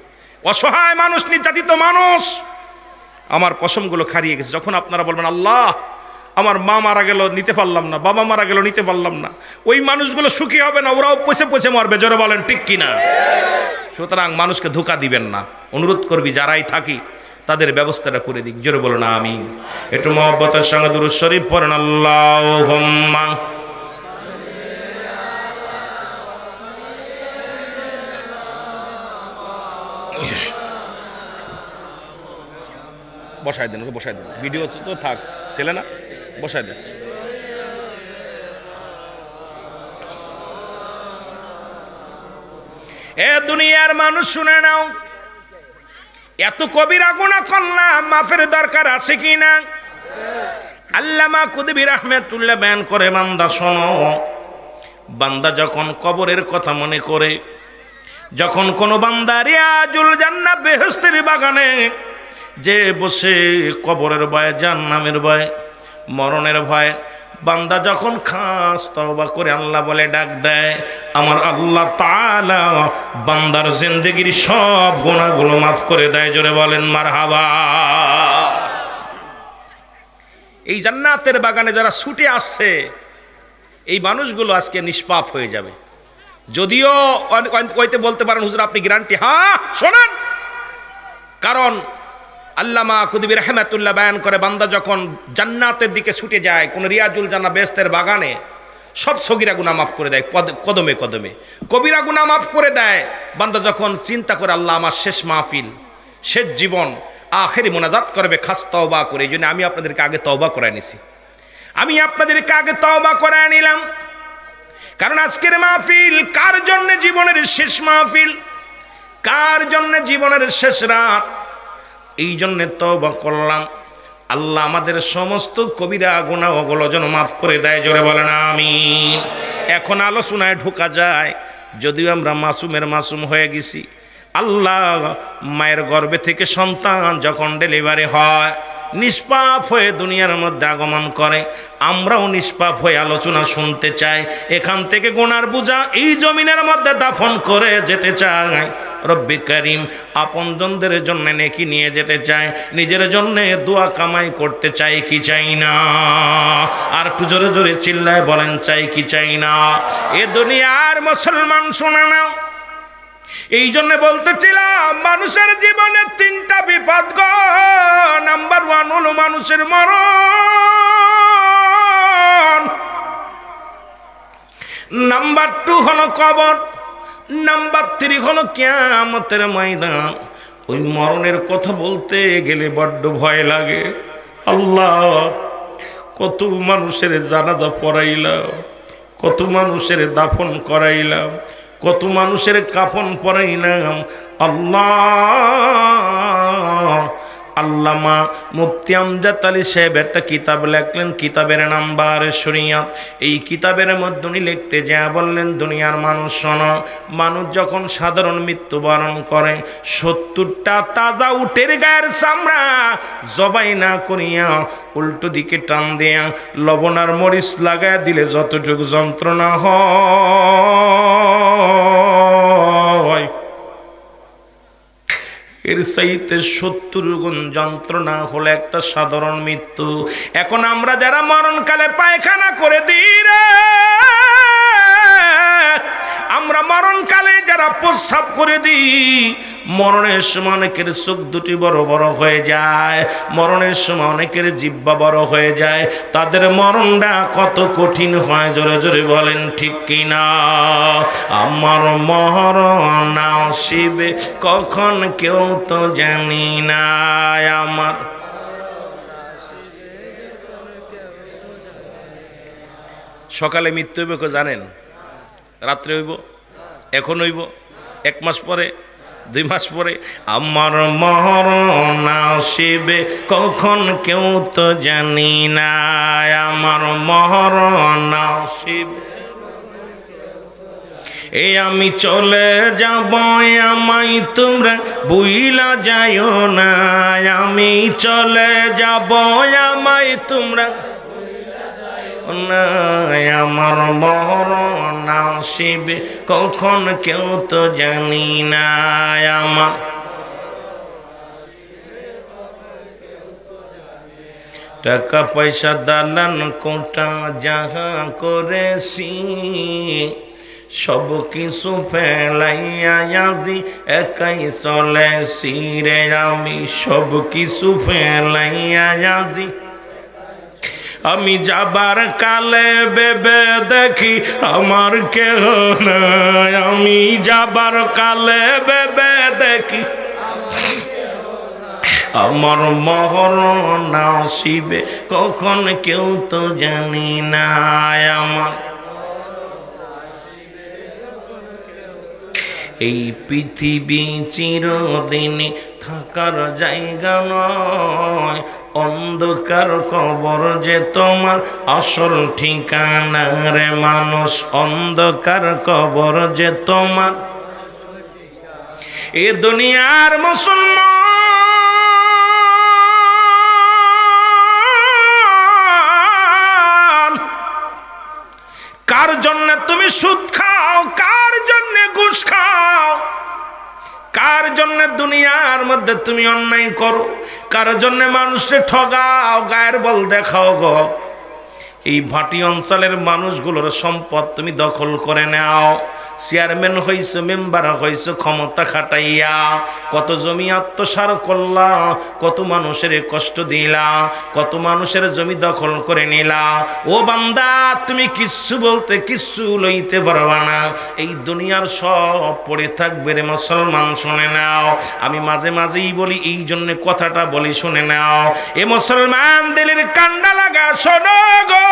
Speaker 1: অসহায় মানুষ, নির্যাতিত মানুষ, আমার পশমগুলো খারিয়ে গেছে। যখন আপনারা বলবেন আল্লাহ আমার মা মারা গেল নিতে পারলাম না, বাবা মারা গেল নিতে পারলাম না, ওই মানুষগুলো সুখী হবে না, ওরাও পচে পচে মরবে। জোরে বলেন ঠিক কিনা? সুতরাং মানুষকে ধোঁকা দিবেন না, অনুরোধ করবি যারাই থাকি তাদের ব্যবস্থাটা করে দিক। জোরে বলুন আমিন। একটু মহব্বতের সঙ্গে দুরূদ শরীফ পড়েন। আল্লাহুম্মা বসাই দেন, ভিডিও তো থাক, ছেলে না, বসাই দেন। এ দুনিয়ার মানুষ শুনে নাও, এত কবিরা গুনাহ করলাম, মাফের দরকার আছে কি না? আল্লামা কুতুবী রাহমাতুল্লাহ বয়ান করে, বান্দা শোনো, বান্দা যখন কবরের কথা মনে করে, যখন কোনো বান্দা রিয়াজুল জান্নাহ বেহেশতের বাগানে যে বসে কবরের ভয়, জাহান্নামের ভয়, মরণের ভয়, বান্দা যখন খাস তওবা করে আল্লাহ বলে ডাক দেয়, আমার আল্লাহ তাআলা বান্দার জিন্দেগির সব গুনাহগুলো মাফ করে দেয়। জোরে বলেন মারহাবা। এই জান্নাতের বাগানে যারা ছুটে আসছে, এই মানুষগুলো আজকে নিষ্পাপ হয়ে যাবে। যদিও কইতে বলতে পারেন হুজুর আপনি গ্যারান্টি, হ্যাঁ শোনেন, কারণ আল্লামা কুতুবী রাহমাতুল্লাহ বয়ান করে, বান্দা যখন জান্নাতের দিকে ছুটে যায়, কোন রিয়াজুল জান্নাহ বেহেশতের বাগানে, সব সগীরা গুনাহ মাফ করে দেয় কদমে কদমে, কবিরা গুনাহ মাফ করে দেয়। বান্দা যখন চিন্তা করে আল্লাহ আমার শেষ মাহফিল, শেষ জীবন, আখেরি মোনাজাত করবে খাস তওবা করে, এই জন্য আমি আপনাদেরকে আগে তওবা করায় নিছি, আমি আপনাদেরকে আগে তওবা করায় নিলাম। কারণ আজকের মাহফিল কার জন্য জীবনের শেষ মাহফিল, কার জন্য জীবনের শেষ রাত, এই জন্যে তওবা করলাম। আল্লাহ আমাদের সমস্ত কবিরা গুনাহগুলো যেন মাফ করে দেয়। জোরে বলেন আমিন। এখন আলোচনায় ঢোকা যায়, যদিও আমরা মাসুমের মাসুম হয়ে গেছি। আল্লাহ মায়ের গর্ভে থেকে সন্তান যখন ডেলিভারি হয়, নিষ্পাপ হয়ে দুনিয়ার মধ্যে আগমন করে, আমরাও নিষ্পাপ হয়ে আলোচনা শুনতে চাই। এখান থেকে গুনার বোঝা এই জমিনের মধ্যে দাফন করে যেতে চাই। রব্বি করিম আপনজনদের জন্য নেকি নিয়ে যেতে চাই, নিজের জন্য দোয়া কামাই করতে চাই কি চাই না? আর একটু জোরে জোরে চিল্লায় বলেন, চাই কি চাই না? এ দুনিয়ার মুসলমান শোনা নাও, এই জন্য বলতেছিলাম মানুষের জীবনে তিনটা বিপদ গো। নাম্বার 1 হলো মানুষের মরণ, নাম্বার 2 হলো কবর, নাম্বার 3 হলো কিয়ামতের ময়দান। ওই মরণের কথা বলতে গেলে বড্ড ভয় লাগে। আল্লাহ কত মানুষের জানাজা পড়াইলাম, কত মানুষের দাফন করাইলাম, কত মানুষের কাফন পরাইলাম। আল্লাহ আল্লামা মুফতি আমজাদ আলী সাহেব একটা কিতাব লেখলেন, কিতাবের নাম বারে শরিয়াত। এই কিতাবের মধ্যে উনি লিখতে যা বললেন, দুনিয়ার মানুষ শোনো, মানুষ যখন সাধারণ মৃত্যুবরণ করে, 70টা তাজা উটের গায়ের চামড়া জবাই না করিয়া উল্টো দিকে টান দিয়া লবণ আর মরিচ লাগায় দিলে যতটুকু যন্ত্রণা হয়, এর চাইতে 70 গুণ যন্ত্রণা হলো একটা সাধারণ মৃত্যু। এখন আমরা যারা মরণকালে পায়খানা করে দিই রে, আমরা মরণকালে যারা প্রস্রাব করে দিই, মরণের সময় অনেকের চোখ দুটি বড় বড় হয়ে যায়, মরণের সময় অনেকের জিহ্বা বড় হয়ে যায়, তাদের মরণটা কত কঠিন হয়। জোরে জোরে বলেন ঠিক কিনা? আমার মরণ আসিবে কখন কেউ তো জানি না, আমার সকালে মৃত্যু হইব জানেন, রাত্রে হইব, এখন হইব, 1 মাস পরে, 2 মাস পরে। আমার মরণ আসিবে কখন কেউ তো জানি না, আমার মরণ আসিবে, এই আমি চলে যাব, আমায় তোমরা ভুইলা যাইও না, আমি চলে যাব, আমায় তোমরা না, আমার মরণ আসিবে কখন কেউ তো জানি না, আমার টাকা পয়সা দালান কোটা যাহা করেছি, সব কিছু ফেলাইয়া আজি একাই চলেছি রে, আমি সব কিছু ফেলাইয়া আজি, আমি যাবার কালে ভেবে দেখি আমার কেহ নাই, আমি যাবার কালে ভেবে দেখি আমার মরণ আসিবে কখন কেউ তো জানি না। আমার এই পৃথিবী চিরদিনই থাকার জায়গা নয়, অন্ধকার কবর যে তোমার আসল ঠিকানা রে মানুষ, অন্ধকার কবর যে তোমার। এ দুনিয়ার মুসলমান, কার জন্য তুমি সুদ খাও, কার জন্য ঘুষ খাও, কার জন্য দুনিয়ার মধ্যে তুমি অন্যায় করো, কার জন্য মানুষকে ঠগাও, গায়ের বল দেখাও গো। এই ভাটি অঞ্চলের মানুষগুলোর সম্পদ তুমি দখল করে নাও। চেয়ারম্যান হইছো, মেম্বার হইছো, ক্ষমতা খাটাইয়া কত জমি আত্মসার করলা, কত মানুষের কষ্ট দিলা, কত মানুষের জমি দখল করে নিলা। ও বান্দা, তুমি কিচ্ছু বলতে কিচ্ছু লইতে পারবা না। এই দুনিয়ার সব পড়ে থাকবে রে মুসলমান, শুনে নাও। আমি মাঝে মাঝেই বলি, এই জন্য কথাটা বলি, শুনে নাও। এ মুসলমান দিলের কান্ডা লাগা, শোনো গো।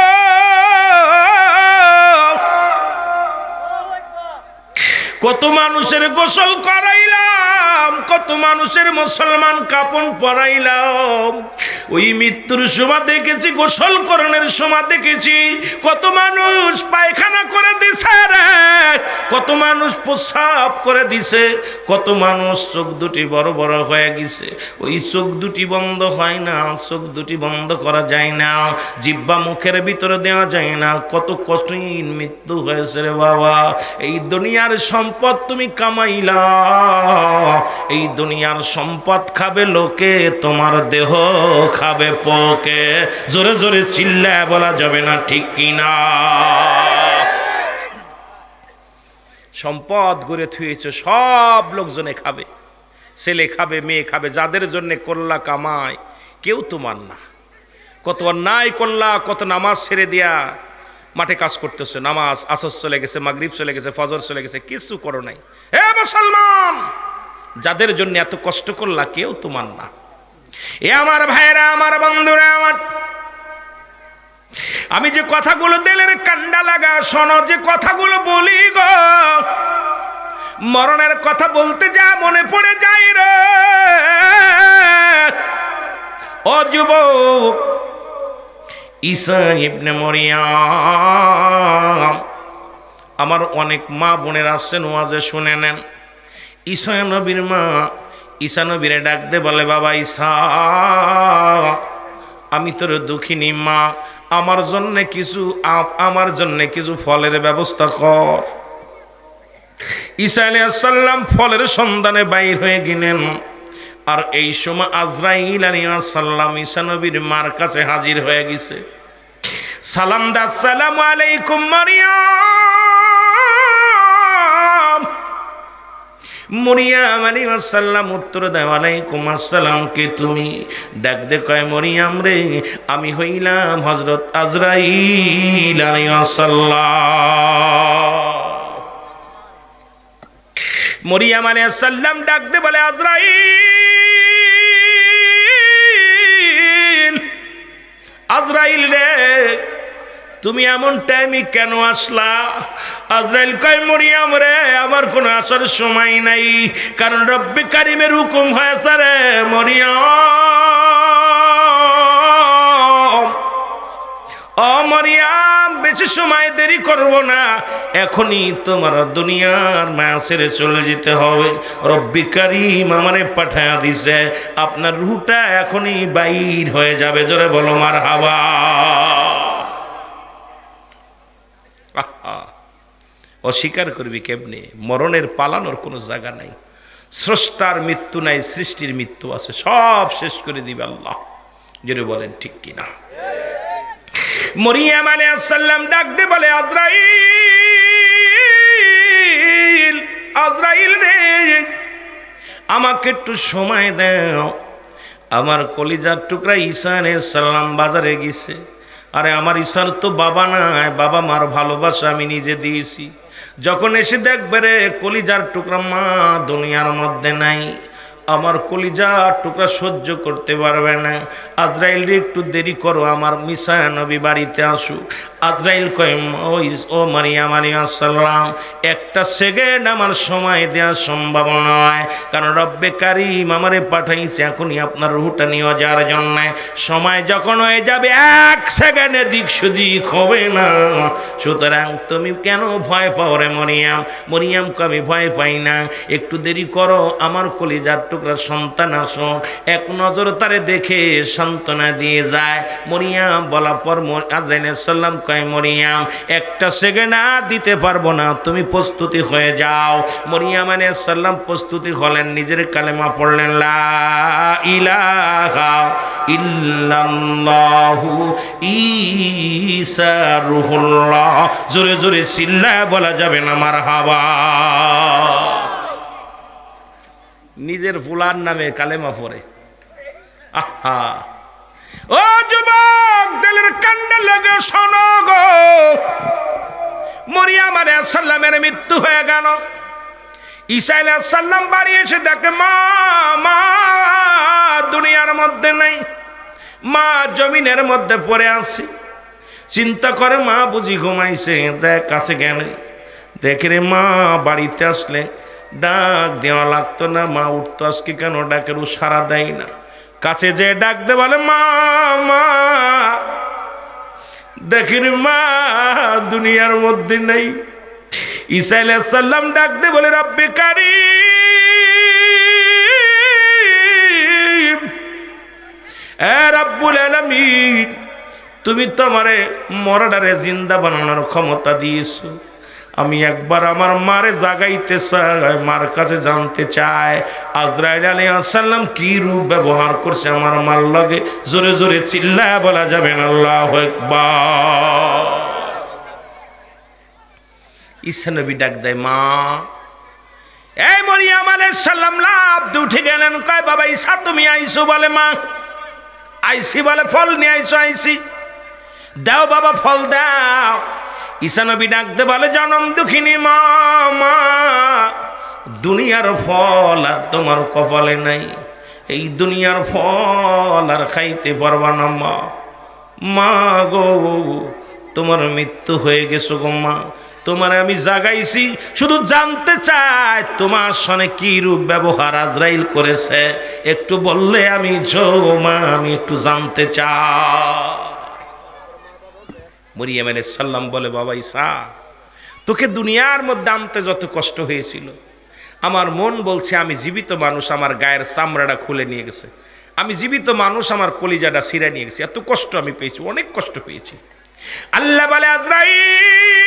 Speaker 1: কত মানুষের গোসল করাইলাম, কত মানুষের মুসলমান কাপন পরাইলাম। ওই মৃত্যুর সময় দেখেছি, গোসল করণের সময় দেখেছি কত মানুষ পায়খানা করে দিছে রে, কত মানুষ প্রস্রাব করে দিছে, কত মানুষ চোখ দুটি বড় বড় হয়ে গেছে। ওই চোখ দুটি বন্ধ হয় না, চোখ দুটি বন্ধ করা যায় না, জিহ্বা মুখের ভিতরে দেওয়া যায় না। কত কঠিন মৃত্যু হয়েছে রে বাবা। এই দুনিয়ার সম্পদ তুমি কামাইলা, এই দুনিয়ার সম্পদ খাবে লোকে, তোমার দেহ খাবে পোকে। জোরে জোরে চিল্লায় বলা যাবে না, ঠিক কিনা? সম্পদ গড়ে থুয়েছ, সব লোকজনে খাবে, ছেলে খাবে, মেয়ে খাবে, যাদের জন্য করলা কামাই, কেউ তোমার না। কত অন্যায় করলা, কত নামাজ ছেড়ে দিয়া মাঠে কাজ করতেছে, নামাজ আসর চলে গেছে, মাগরিব চলে গেছে, ফজর চলে গেছে, কিছু করো নাই। হে মুসলমান, যাদের জন্য এত কষ্ট করলা, কেউ তোমার না। এ আমার ভাইরা, আমার বন্ধুরা, আমার আমি যে কথাগুলো দিলের কান্ডা লাগা, শোনো, যে কথাগুলো বলি গো, মরণের কথা বলতে যা মনে পড়ে যায় রে। ও যুবক, ঈসা ইবনে মরিয়ম, আমার অনেক মা বোনের আছেন, ওয়াজে শুনে নেন। ঈসা নবীর মা ঈসা নবীরে ডাক দে, বলে, বাবা ঈসা, আমি তোর দুঃখিনী মা, আমার জন্য কিছু ফলের ব্যবস্থা কর। ঈসা আলাইহিস সালাম ফলের সন্ধানে বাইর হয়ে গেলেন। আর এই সময় আজরাইল আলাইহিস সালাম ঈসা নবীর মার কাছে হাজির হয়ে গেছে। সালাম দা, আসসালামু আলাইকুম মরিয়ম। মরিয়ম আলাইহিস সালাম উত্তর দেয়, ওয়ালাইকুম আসসালাম, কে তুমি? ডাক দে কয়, মরিয়ম রে, আমি হইলাম হযরত আজরাইল আলাইহিস সালাম। মরিয়ম আলাইহিস সালাম ডাক দে বলে, আজরাইল, আজরাইল রে, তুমি এমন টাইমে কেন আসলা? আজরাইল কয়, মরিয়ম রে, আমার কোনো আসার সময় নাই, কারণ রব্বে কারিমের হুকুম হয়েছে রে মরিয়ম। ও মরিয়ম, বেশি সময় দেরি করব না, এখনই তোমার দুনিয়ার মায়া ছেড়ে চলে যেতে হবে। রব্বে কারিম আমারে পাঠায়া দিছে, আপনার রুহটা এখনই বাইর হয়ে যাবে। জোরে বলো মারহাবা। অস্বীকার করবি কেমনে? মরণের পালানোর কোনো জায়গা নাই। স্রষ্টার মৃত্যু নাই, সৃষ্টির মৃত্যু আছে, সব শেষ করে দিবে আল্লাহ। জোরে বলেন ঠিক কিনা? মরিয়ম আলাইহিস সালাম ডাক দে বলে, আজরাইল, আজরাইল রে, আমাকে একটু সময় দাও। আমার কলিজার টুকরা ঈসা আলাইহিস সালাম বাজারে গেছে। আরে আমার ঈসার তো বাবা নাই, বাবা মার ভালোবাসা আমি নিজে দিয়েছি। যখন এসে দেখবে রে কলিজার টুকরা মা দুনিয়ার মধ্যে নাই, আমার কলিজার টুকরা সহ্য করতে পারবে না, আজরাইল রে একটু দেরি করো, আমার মিসা নবী বাড়িতে আসুক। আজরাইল কয় ও মারিয়াম আলাইহিস সালাম, একটা সেকেন্ড আমার সময় দেওয়া সম্ভব নয়, কারণ রব্বে কারিম আমারে পাঠাইছে এখনই আপনার রূহটা নিয়ে যাওয়ার জন্য। সময় যখন হয়ে যাবে এক সেকেন্ডে দিক সেদিক হবে না, সুতরাং তুমি কেন ভয় পাও রে মরিয়াম? মরিয়ামকে আমি ভয় পাই না, একটু দেরি করো, আমার কলিজার টুকরা সন্তান আসো, এক নজর তারে দেখে সান্ত্বনা দিয়ে যায়। মরিয়াম বলার পর আজরাইল সাল্লাম কয় মরিয়াম একটা সেকেন্ড আর দিতে পারবো না, তুমি প্রস্তুতি হয়ে যাও। মরিয়াম আলাইহিস সালাম প্রস্তুতি হলেন, নিজের কালেমা পড়লেন, লা ইলাহা ইল্লাল্লাহু ঈসা রূহুল্লাহ। জোরে জোরে চিল্লায় বলা যাবে না মারহাবা। নিজের ফুলার নামে কালেমা পড়ে। আহা, ও যুবক দিলের কান্না লাগে শোনো গো, মরিয়াম আলাইহিস সালামের মৃত্যু হয়ে গেল। ঈসা আলাইহিস সালাম বাড়ি এসে দেখে মা দুনিয়ার মধ্যে নাই, মা জমিনের মধ্যে পড়ে আছে। চিন্তা করে মা বুঝি ঘুমাইছে, দেখ কাছে গেলে দেখে রে মা বাড়িতে আসলে ডাক দেওয়া লাগতো না, মা উঠতো, আজকে কেন ডাকেরও সাড়া দেয় না। কাছে যে ডাক দে বলে মা মা, দেখেন মা দুনিয়ার মধ্যে নেই। ঈসা আলাইহিস সালাম ডাক দে বলে রব্বে কারীম, এ রব্বুল আলামিন, তুমি তো আমারে মরাডারে জিন্দা বানানোর ক্ষমতা দিয়েছো, আমি একবার আমার মারে জাগাইতে চাই, মার কাছে জানতে চাই আজরাইল আলাইহিস সালাম কি রূপ ব্যবহার করছে আমার মার লগে। জোরে জোরে চিল্লায় বলা যাবে না আল্লাহু আকবার। ঈসা নবী ডাক দেয় মা। এই মরিয়াম আলাইহিস সালাম লাফ দিয়ে উঠে গেলেন, কয় বাবা ঈসা তুমি আইছো? বলে মা আইছি। বলে ফল নিয়ে আইছো? আইছি। দাও বাবা ফল দাও। ঈসা নবী ডাকতে বলে জনম দুঃখিনী মা, মা দুনিয়ার ফল আর তোমার কপালে নাই, এই দুনিয়ার ফল আর খাইতে পারবা না মা। মা গো তোমার মৃত্যু হয়ে গেছো গো মা, তোমার আমি জাগাইছি, শুধু জানতে চাই তোমার সনে কি রূপ ব্যবহার আজরাইল করেছে, একটু বললে আমি মা আমি একটু জানতে চাই। মরিয়াম আলাইহিস সালাম বলে বাবা ঈসা, তোকে দুনিয়ার মধ্যে আনতে যত কষ্ট হয়েছিল, আমার মন বলছে আমি জীবিত মানুষ, আমার গায়ের চামড়াটা খুলে নিয়ে গেছে, আমি জীবিত মানুষ, আমার কলিজাটা ছিঁড়ে নিয়ে গেছে, এত কষ্ট আমি পেয়েছি, অনেক কষ্ট পেয়েছি। আল্লাহ বলে আজরাইল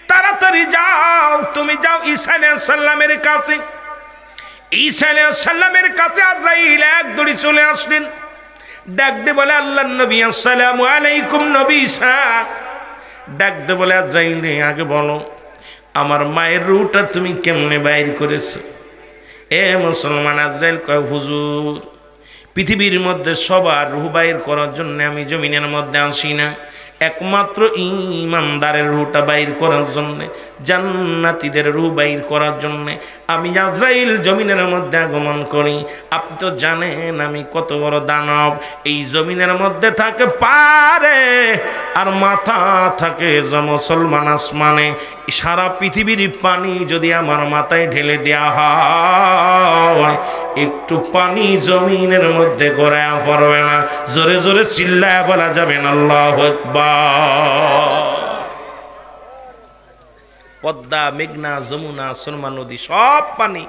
Speaker 1: তাড়াতাড়ি যাও, তুমি যাও ঈসা আলাইহিস সালামের কাছে। ঈসা আলাইহিস সালামের কাছে আজরাইল এক দৌড়ে চলে আসলেন, ডাক দে বলে আল্লাহর নবী আসসালামু আলাইকুম নবী ঈসা। ডাক দে বলে আজরাইল আগে বলো আমার মায়ের রূহটা তুমি কেমনে বাইর করেছো? এ মুসলমান আজরাইল কয় হুজুর, পৃথিবীর মধ্যে সবার রূহ বাইর করার জন্য আমি জমিনের মধ্যে আসি না, একমাত্র ঈমানদারের রূহটা বাইর করার জন্য, জান্নাতীদের রূহ বাইর করার জন্য আমি আজরাইল জমিনের মধ্যে আগমন করি। আপনি তো জানেন আমি কত বড় দানব, এই জমিনের মধ্যে থাকে পারে আর মাথা থাকে মুসলমান আসমানে। সারা পৃথিবীর পানি যদি আমার মাথায় ঢেলে দেওয়া হয়, একটু পানি জমিনের মধ্যে গড়ায়া পড়বে না। জোরে জোরে চিল্লায় বলা যাবে না আল্লাহু আকবার। পদ্মা, মেঘনা, যমুনা, সুরমা নদী সব পানি,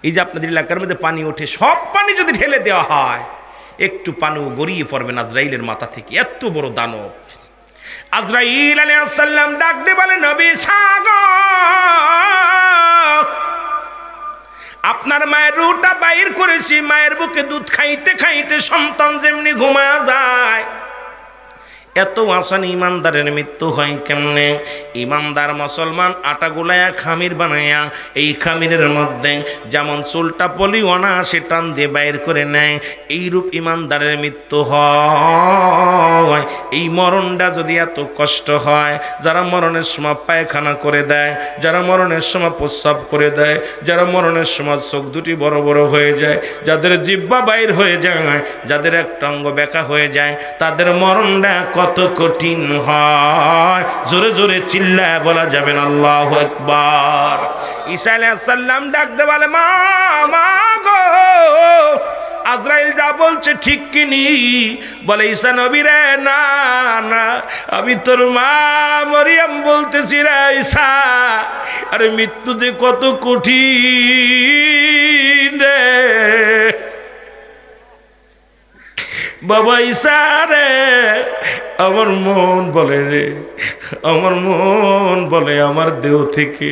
Speaker 1: এই যে আপনাদের এলাকার মধ্যে পানি ওঠে, সব পানি যদি ঢেলে দেওয়া হয় একটু পানিও গড়িয়ে পড়বে না আজরাইলের মাথা থেকে, এত বড় দানব। আজরাইল আলাইহিস সালাম ডাক দিয়ে বলে নবী সাগর, আপনার মায়ের রূহটা বাইর করেছি, মায়ের বুকে দুধ খাইতে খাইতে সন্তান যেমনি ঘুমা যায়, এত আসান ইমানদারের মৃত্যু হয় কেমনে? ইমানদার মুসলমান আটা গুলায়া খামির বানায়া এই খামিরের মধ্যে যেমন চুলটা পলি অনায়াসে টান দিয়ে বাইর করে নেয়, এইরূপ ইমানদারের মৃত্যু হয়। এই মরণটা যদি এত কষ্ট হয়, যারা মরণের সময় পায়খানা করে দেয়, যারা মরণের সময় প্রস্রাব করে দেয়, যারা মরণের সময় চোখ দুটি বড় বড় হয়ে যায়, যাদের জিহ্বা বাইর হয়ে যায়, যাদের একটা অঙ্গ বেঁকা হয়ে যায়, তাদের মরণটা কত কঠিন হয়। জোরে জোরে চিল্লায় বলা যাবে না আল্লাহু আকবার। ঈসা আলাইহিস সালাম ডাকতে বলে, মা মা গো, আজরাইল যা বলছে ঠিক কিনি? বলে, ঈসা নবী রে, না না, আমি তোর মা মরিয়ম বলতেছি রে ঈসা। আরে মৃত্যু যে কত কঠিন রে বাবা ঈসা রে। আমার মন বলে রে, আমার মন বলে আমার দেহ থেকে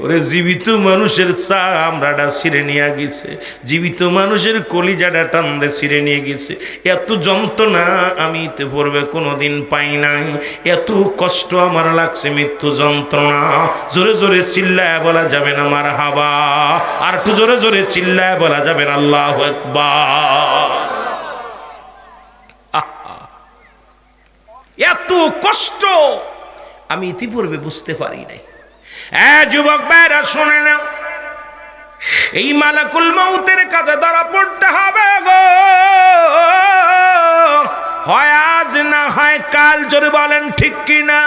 Speaker 1: ওরে জীবিত মানুষের চামড়াটা ছিঁড়ে নিয়ে গেছে, জীবিত মানুষের কলিজাটা টান্দে ছিঁড়ে নিয়ে গেছে। এত যন্ত্রণা আমি এতে পূর্বে কোনোদিন পাই নাই, এত কষ্ট আমার লাগছে মৃত্যু যন্ত্রণা। জোরে জোরে চিল্লায় বলা যাবে না মারহাবা, আর একটু জোরে জোরে চিল্লায় বলা যাবে না আল্লাহু আকবার। এত কষ্ট আমি ইতিপূর্বে বুঝতে পারি নাই। যুবক ভাইরা শোনে না, এই মালাকুল মউতের কাছে ধরা পড়তে হবে গো, হয় আজ না হয় কাল। জোরে বলেন ঠিক কিনা?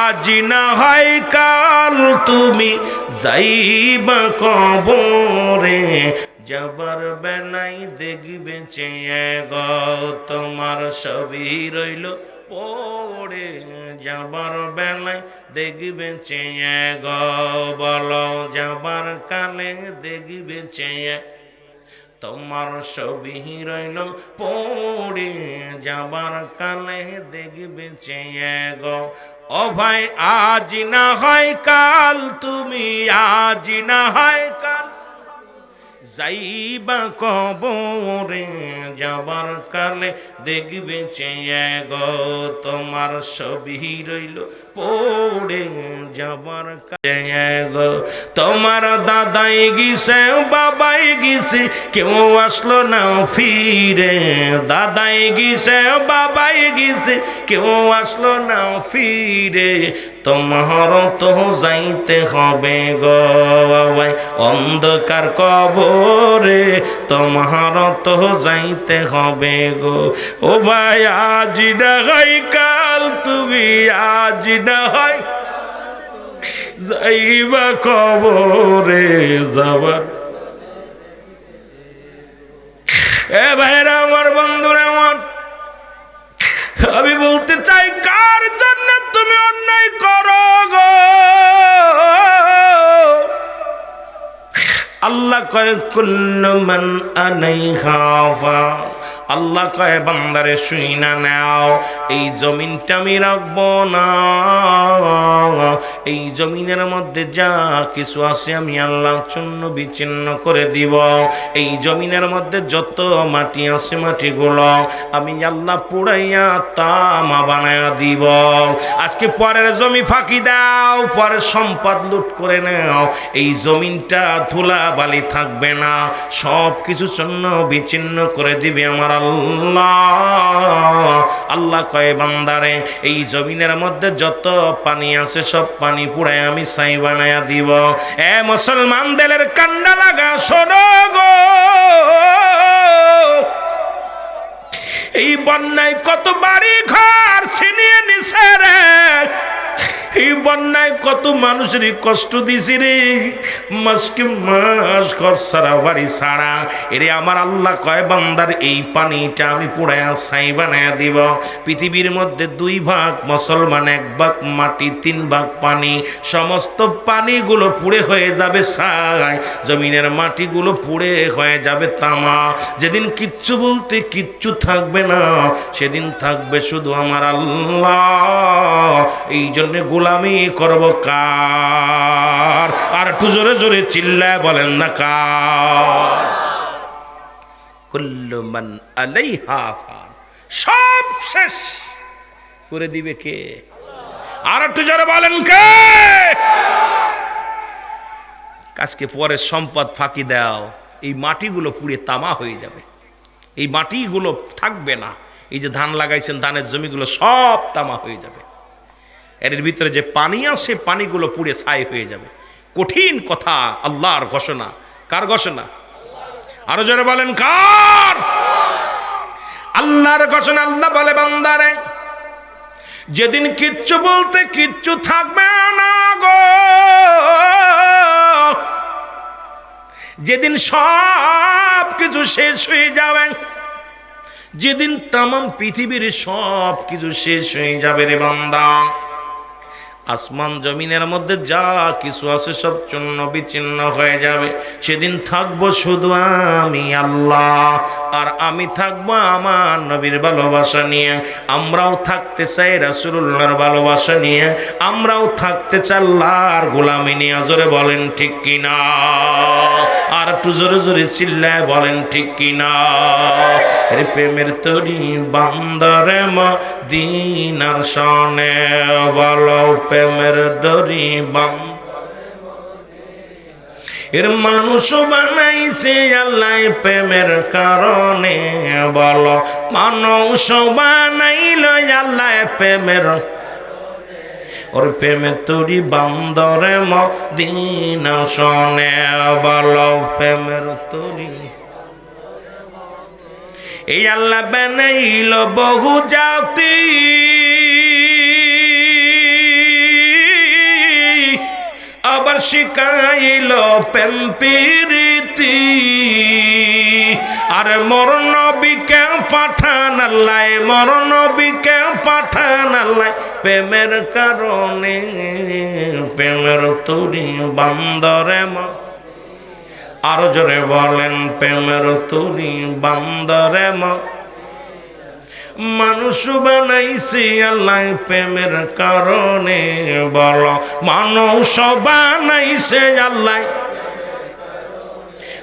Speaker 1: আজ না হয় কাল তুমি যাইবা কবরে, যাবার বেলাই দেখবে চেয়ে গো, তোমার সবই রইল পড়ে, যাবার বেলায় দেখবে চেয়ে গো, বলো যাবার কালে দেখবে চেয়ে, তোমার সবই রইল পড়ে, যাবার কালে দেখবে চেয়ে গো। ও ভাই আজ না হয় কাল তুমি, আজ না হয় কাল যাইবা কবরে, যাবার কালে দেখবে চেয়ে গো, তোমার সবই রইল পড়ে, যাবার কালে গো। তোমার দাদাই গিয়েছে, বাবাই গিয়েছে, কেউ আসলো না ফিরে, দাদাই গিয়েছে, বাবাই গিয়েছে, কেউ আসলো না ফিরে, তোমার তো যাইতে হবে গো ভাই অন্ধকার কবরে, তোমার তো যাইতে হবে গো। ও ভাই আজ না হয় কাল তুমি, আজ না হয় যাইবা কবরে, যাবার। এ ভাইরা আমার, বন্ধুরা আমার, আমি বলতে চাই, কার জন্য তুমি অন্যায় করো গো? আল্লাহ কয় কুল্লু মান আলাইহা ফান, আল্লাহ কয় বান্দারে শুইনা নাও, এই জমিনটা আমি রাখবো না, এই জমিনের মধ্যে যা কিছু আছে আমি আল্লাহ চূর্ণ বিচ্ছিন্ন করে দিব। এই জমিনের মধ্যে যত মাটি আছে মাটিগুলো আমি আল্লাহ পুড়াইয়া তামা বানায়া দিব। আজকে পরের জমি ফাঁকি দাও, পরের সম্পদ লুট করে নাও, এই জমিনটা ধুলা বালি থাকবে না, সব কিছু চূর্ণ বিচ্ছিন্ন করে দিবে আমার আল্লাহ। আল্লাহ কয় বান্দারে এই জমিনের মধ্যে যত পানি আছে সব পানি পুড়ায় আমি ছাই বানায়া দিব। এ মুসলমান দিলের কান্ডা লাগা শোনো গো, এই বন্যায় কত বাড়ি ঘর ছিনিয়ে নিছে রে, এই বন্যায় কত মানুষের কষ্ট দিছি রে, মাসকে মাস ঘর সারা বাড়ি সারা। এরে আমার আল্লাহ কয় বান্দার এই পানিটা আমি পুড়ায়া ছাই বানায়া দিব। পৃথিবীর মধ্যে 2 ভাগ মুসলমান, 1 ভাগ মাটি, 3 ভাগ পানি, সমস্ত পানিগুলো পুড়ে হয়ে যাবে ছাই, জমিনের মাটিগুলো পুড়ে হয়ে যাবে তামা। যেদিন কিচ্ছু বলতে কিচ্ছু থাকবে না, সেদিন থাকবে শুধু আমার আল্লাহ। এই জন্য গোলামি করব কার? আর একটু জোরে জোরে চিল্লায় বলেন না কার? কুল্লু মান আলাইহা ফান, সব শেষ, করে দিবে কে? আর একটু জোরে বলেন কে? আজকে পরের সম্পদ ফাঁকি দাও, এই মাটিগুলো পুড়ে তামা হয়ে যাবে, এই মাটিগুলো থাকবে না। এই যে ধান লাগাইছেন, ধানের জমিগুলো সব তামা হয়ে যাবে। এর ভিতরে যে পানি আছে, পানিগুলো পুড়ে ছাই হয়ে যাবে। কঠিন কথা, আল্লাহর ঘোষণা। কার ঘোষণা? আরো জোরে বলেন কার? আল্লাহর ঘোষণা। আল্লাহ বলে, বান্দারে, যেদিন কিচ্ছু বলতে কিচ্ছু থাকবে না গো, যেদিন সব কিছু শেষ হয়ে যাবে, যেদিন তামাম পৃথিবীর সব কিছু শেষ হয়ে যাবে রে বান্দা, আসমান জমিনের মধ্যে যা কিছু আছে সব চূর্ণ বিচ্ছিন্ন হয়ে যাবে। সেদিন থাকবো শুধু আমি আল্লাহ, আর আমি থাকবো আমার নবীর ভালোবাসা নিয়ে। আমরাও থাকতে চাই রাসূলুল্লাহর ভালোবাসা নিয়ে, আমরাও থাকতে চাই আল্লাহর গোলামি নিয়ে। জোরে বলেন ঠিক কিনা? আর একটু জোরে জোরে চিল্লায় বলেন ঠিক কিনা? রে প্রেমের তরি বান্দারে মদিনার সনে বলো, প্রেমের ডরি এর মানুষ বানাইছে আল্লাহ প্রেমের কারণে বলো, মানুষ বানাইল আল্লাহ প্রেমের। ওর প্রেমের তরি বান্দরে মদিনা সনে বলো, প্রেমের তরি। এই আল্লাহ বানাইল বহু জাতি, আবার শিখাইল প্রেম প্রীতি। আর মর নবীকে পাঠান আল্লাহ, মর নবীকে পাঠান আল্লাহ প্রেমের কারণে। প্রেমের তরি বান্দরে আরো জোরে বলেন, প্রেমের তরি বান্দরে মানুষ বানাইছে আল্লাহ প্রেমের কারণে বলো, মানুষ বানাইছে আল্লাহ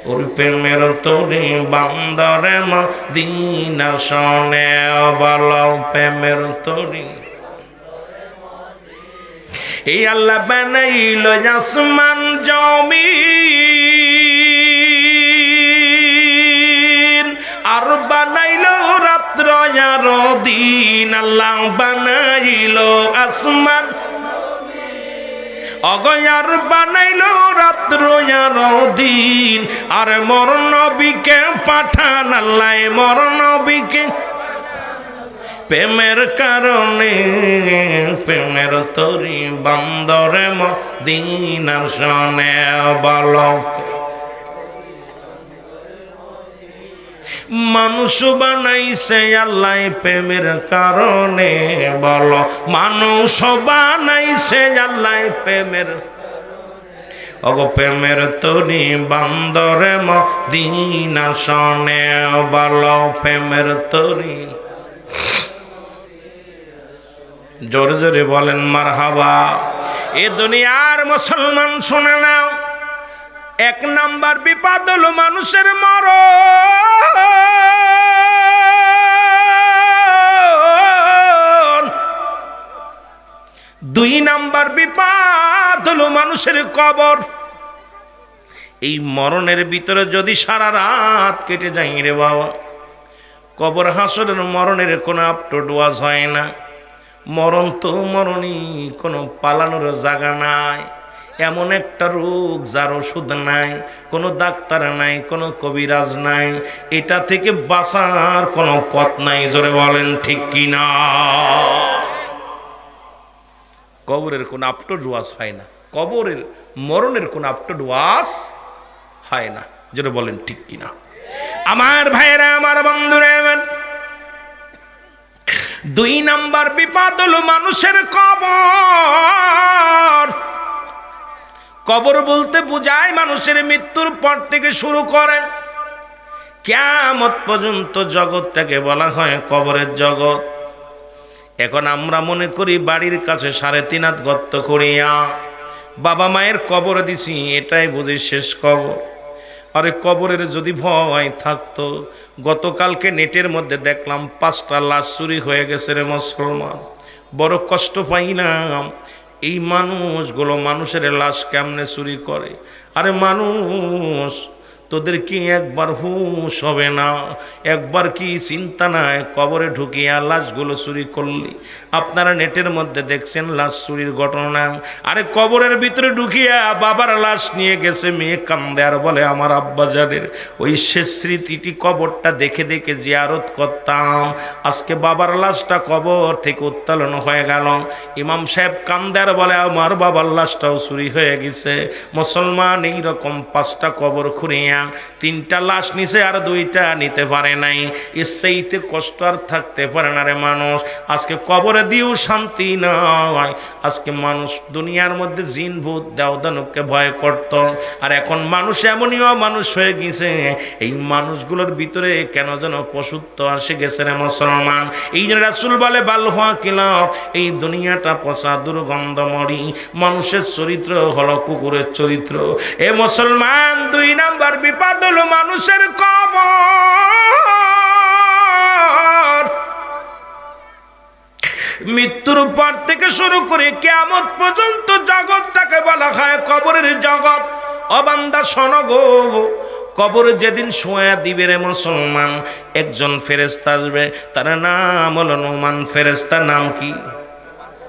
Speaker 1: ওর প্রেমের তরি বান্দরে মদিনা সনে বলো, প্রেমের তরি। এই আল্লাহ বানাইল আসমান জমিন, আর বানাইল রাত্র আর দিন। আল্লাহ বানাইল আসমান অগয়ার, বানাইল রাত্র আর দিন। আর মর নবীকে পাঠান আল্লাহ, মর নবীকে প্রেমের কারণে। প্রেমের তরি বান্দরে মদিনার সনে বলো, মানুষ বানাইছে আল্লাহ প্রেমের কারণে বলো, মানুষ বানাইছে আল্লাহ প্রেমের। অগো প্রেমের তরি বান্দরে মদিনা সনে বলো, প্রেমের তরি। জোরে জোরে বলেন মারহাবা। এ দুনিয়ার মুসলমান শুনে নাও, এক নাম্বার বিপদ হলো মানুষের মরণ। দুই নাম্বার বিপদ হলো মানুষের কবর। এই মরণের ভিতরে যদি সারা রাত কেটে যাই রে বাবা, কবর হাসরের মরণের কোনো আপটো ডোয়াজ হয় না। মরণ তো মরণই, কোনো পালানোর জায়গা নাই। এমন একটা রোগ যার ওষুধ নাই, কোনো ডাক্তার নাই, কোনো কবিরাজ নাই। এটা থেকে বাঁচার কোনো পথ নাই। জোরে বলেন ঠিক কিনা? কবরের কোনো আপটো ডোয়াজ হয় না, কবরের মরণের কোনো আপটো ডোয়াজ হয় না। জোরে বলেন ঠিক কিনা? আমার ভাইয়েরা, আমার বন্ধুরা, দুই নাম্বার বিপদ হলো মানুষের কবর। কবর বলতে বোঝায় মানুষের মৃত্যুর পর থেকে শুরু করে কিয়ামত পর্যন্ত জগৎটাকে বলা হয় কবরের জগৎ। এখন আমরা মনে করি বাড়ির কাছে 3.5 হাত গর্ত করিয়া বাবা মায়ের কবর দিছি, এটাই বুঝি শেষ কবর। আরে কবরের যদি ভয় থাকতো, গতকালকে নেটের মধ্যে দেখলাম 5টা লাশ চুরি হয়ে গেছে রে মুসলমান। বড় কষ্ট পাই না। এই মানুষগুলো মানুষের লাশ কেমনে চুরি করে? আরে মানুষ, তোদের কি একবার হুঁশ হবে না? একবার কি চিন্তা নাই কবরে ঢুকিয়া লাশগুলো চুরি করলি? আপনারা নেটের মধ্যে দেখছেন লাশ চুরির ঘটনা। আরে কবরের ভিতরে ঢুকিয়া বাবার লাশ নিয়ে গেছে, মেয়ে কান্দে আর বলে আমার আব্বাজানের ওই শেষ স্মৃতিটি কবরটা দেখে দেখে জিয়ারত করতাম। আজকে বাবার লাশটা কবর থেকে উত্তোলন হয়ে গেল, ইমাম সাহেব কান্দে আর বলে আমার বাবার লাশটাও চুরি হয়ে গেছে। মুসলমান এইরকম 5টা কবর খুঁড়িয়া 3টা লাশ নিছে আর 2টা নিতে পারে নাই। এর চাইতে কষ্ট আর থাকতে পারে না রে মানুষ। আজকে কবরে দিয়েও শান্তি নয়। আজকে মানুষ দুনিয়ার মধ্যে জিন ভূত দেওদানবকে ভয় করত, আর এখন মানুষ এমনই মানুষ হয়ে গেছে। এই মানুষগুলোর ভিতরে কেন যেন পশুত্ব আসে গেছে রে মুসলমান। এই যে রাসূল বলে বালহুয়া কিলাব, এই দুনিয়াটা পচা দুর্গন্ধময়ী। মানুষের চরিত্র হলো কুকুরের চরিত্র। এ মুসলমান, 2 নাম্বার বিপদ হলো মানুষের কবর। মৃত্যুর পর থেকে শুরু করে কিয়ামত পর্যন্ত জগৎটাকে বলা হয় কবরের জগৎ। ও বান্দা শোনো গো, কবরে যেদিন শোয়া দিবে রে মুসলমান, একজন ফেরেশতা আসবে, তার নাম হলো নুমান ফেরেশতা। নাম কি?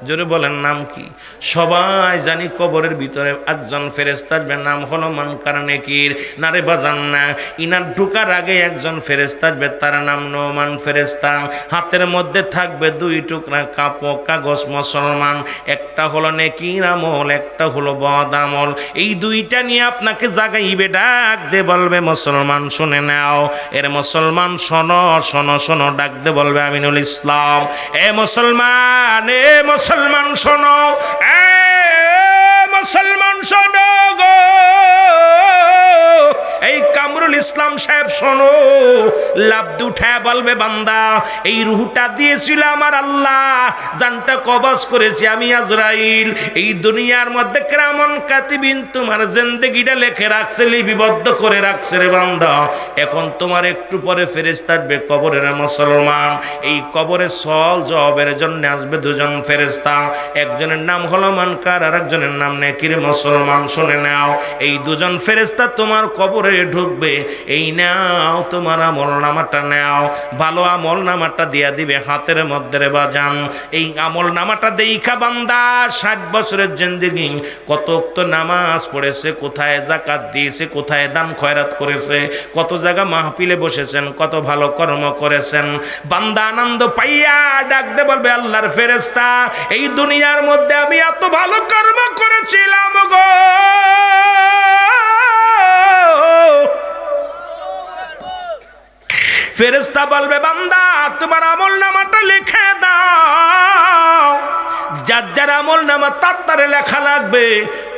Speaker 1: জোরে বলেন, নাম কি? সবাই জানি কবরের ভিতরে একজন ফেরেশতা আসবে, নাম হলো মুনকার নেকির। না রে বাজান না, ইনার ঢুকার আগে একজন ফেরেশতা আসবে, তার নাম নুমান ফেরেশতা। হাতের মধ্যে থাকবে 2 টুকরা কাগজ মুসলমান, একটা হলো নেকির আমল, একটা হলো বদ আমল। এই 2টা নিয়ে আপনাকে জাগাইবে, ডাক দে বলবে মুসলমান শুনে নাও। এর মুসলমান শোনো শোনো শোনো, ডাক দে বলবে আমিনুল ইসলাম। এ মুসলমান, এ মুসলমান শোনো, এ মুসলমান শোনো গো। এই কামরুল ইসলাম সাহেব শোনো, লাফ উঠে বলবে বান্দা, এই রুহটা দিয়েছিল আমার আল্লাহ, জানটা কবজ করেছি আমি আজরাইল। এই দুনিয়ার মধ্যে কিরামান কাতিবিন তোমার জিন্দেগিটা লিখে রাখছে, লিপিবদ্ধ করে রাখছে রে বান্দা। এখন তোমার একটু পরে ফেরেশতা আসবে কবরের মুসলমান। এই কবরে সওয়াল জবাবের জন্য আসবে 2 জন ফেরেশতা, একজনের নাম হলো মুনকার আর একজনের নাম নেকির। মুসলমান শুনে নাও, এই 2 জন ফেরেশতা তোমার কবরে ঢুকবে। এই নাও তোমার আমল নামাটা নাও, ভালো আমল নামাটা দিয়া দিবে হাতের মধ্যে রে বাজান। এই আমল নামাটা দেখা বান্দা 60 বছরের জিন্দেগি কত ওয়াক্ত নামাজ পড়েছে, কোথায় যাকাত দিয়েছে, কোথায় দান খয়রাত করেছে, কত জায়গা মাহফিলে বসেছেন, কত ভালো কর্ম করেছেন। বান্দা আনন্দ পাইয়া ডাকতে বলবে আল্লাহর ফেরেশতা, এই দুনিয়ার মধ্যে আমি এত ভালো কর্ম করেছিলাম গো। ফেরেশতা বলবে বান্দা তোমার আমল নামাটা লিখে দাও। যার যার আমল নামা তার লেখা লাগবে,